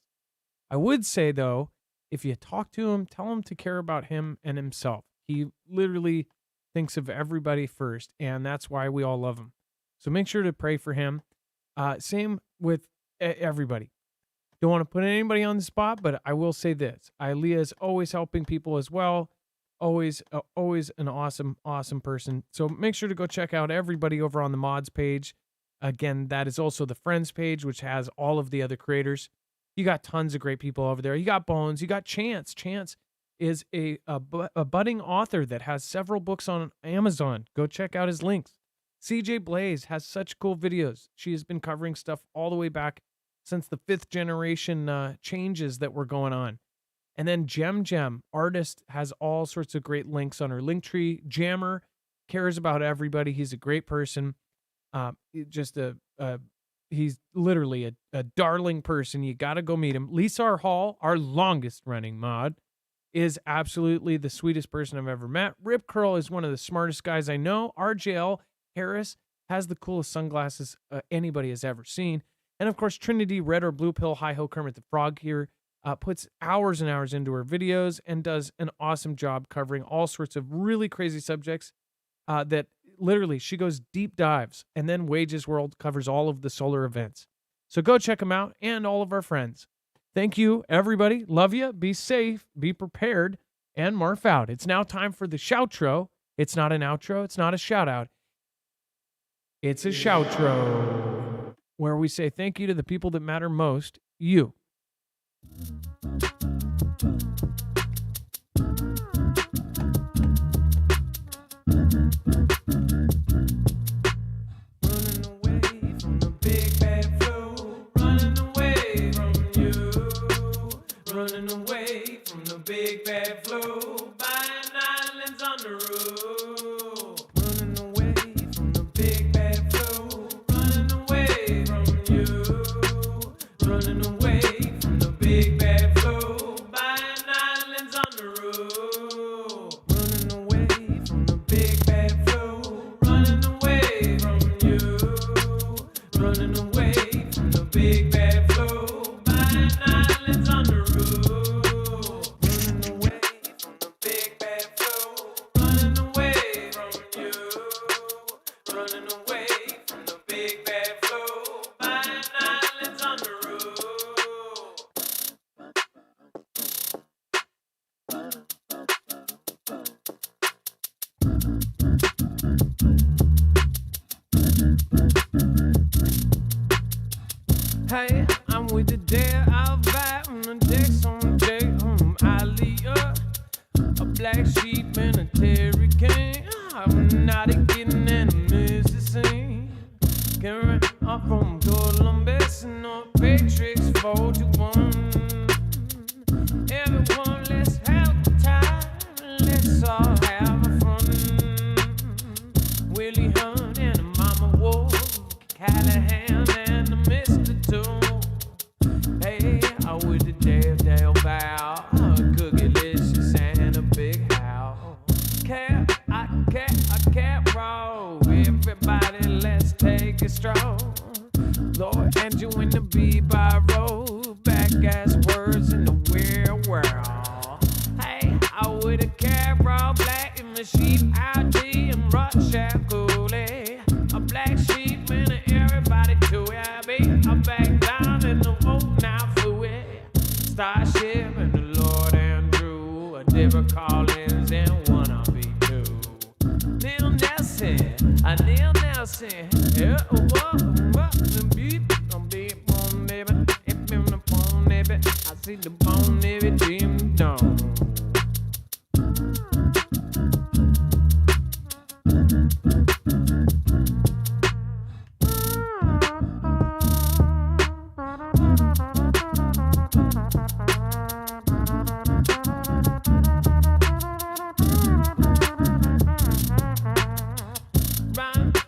I would say though, if you talk to him, tell him to care about him and himself. He literally thinks of everybody first, and that's why we all love him. So make sure to pray for him. Same with everybody. Don't want to put anybody on the spot, but I will say this. Ilea is always helping people as well. Always an awesome person. So make sure to go check out everybody over on the mods page. Again, that is also the friends page, which has all of the other creators. You got tons of great people over there. You got Bones. You got Chance. Chance is a budding author that has several books on Amazon. Go check out his links. CJ Blaze has such cool videos. She has been covering stuff all the way back since the 5th generation changes that were going on. And then Gem artist has all sorts of great links on her link tree. Jammer cares about everybody. He's a great person. He's literally a darling person. You got to go meet him. Lisa Hall, our longest running mod, is absolutely the sweetest person I've ever met. Rip Curl is one of the smartest guys I know. RJL Harris has the coolest sunglasses anybody has ever seen. And of course, Trinity Red or Blue Pill, Hi Ho Kermit the Frog here, puts hours and hours into her videos and does an awesome job covering all sorts of really crazy subjects that literally she goes deep dives. And then Wages World covers all of the solar events. So go check them out and all of our friends. Thank you, everybody. Love you. Be safe. Be prepared. And Marf out. It's now time for the shoutro. It's not an outro. It's not a shout out. It's a shoutro, where we say thank you to the people that matter most, you. Running away from the big bad flow, running away from you, running away from the big bad flow, buying islands on the road, running away from the big bad flow, running away from you, running away from the big bad flow, buying islands on the road, running away from the big bad flow, running away from you, running away from the big bad flow, buying islands on the road, running away from the big bad flow, running away from you, running away from the big bad flow, buying islands on the road. Hey, I'm with the dare I'll vibe on the decks on the deck. Aliyah, a black sheep and a terry king. I'm not getting enemies to sing. Carrying up from Columbus and North Patriots 4-1. Everyone, let's have the time. Let's all have a fun. Willie Hunt and Mama Wolf, Callahan and the Mr. Two. Hey, I with the Dale Bow, Cookie-licious and a big house. I can't roll. Everybody, let's take a stroll. Lord, and you in the bebop road, back as words in the weird world. Hey, I with a carol, black in the sheep, ID and Rothschild, a black sheep and everybody too happy. I'm back down in the old now fluid. Starship and the Lord Andrew, a different Collins and one I'll be too. Neil Nelson, yeah, the beat, baby, if in the phone, baby, I see the bone, baby, dim down.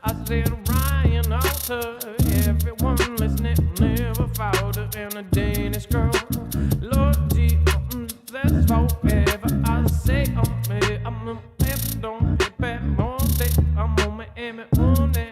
I said Ryan Alter, everyone listening never found in a Danish girl. Lord G, that's forever. I say I'm a if don't get back more day. I'm on my aim at one day.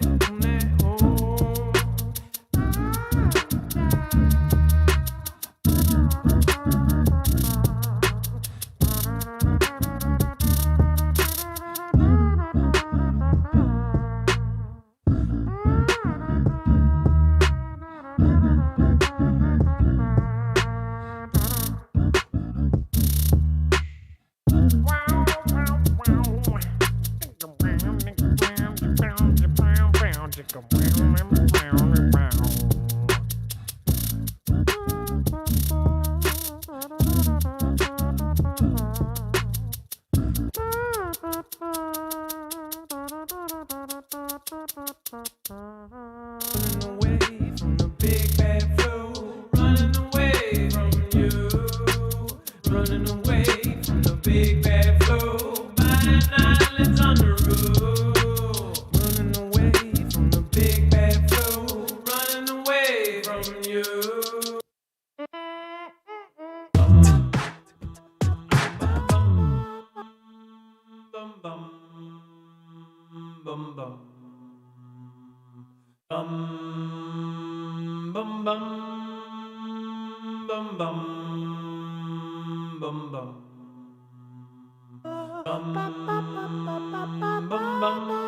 Bum bum bum bum bum bum. Bum bum bum bum bum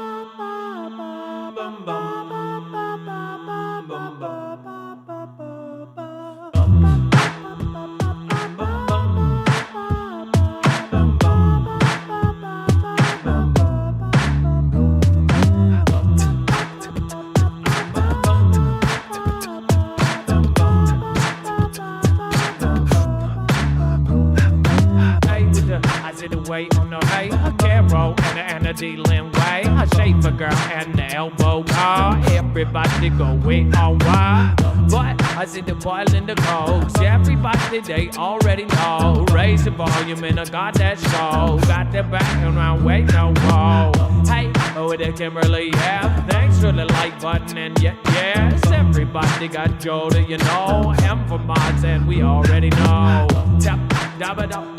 I sit away on the hay, a carol and a dealing way. I shave a girl and the elbow car. Everybody go way on wide. But I see the boiling the coals. Everybody they already know. Raise the volume and I got that show. Got the back and round way no wall. Hey, oh the Kimberly, yeah. Thanks for the like button and yes, everybody got Joe, you know. M for mods and we already know. Tap, dabba,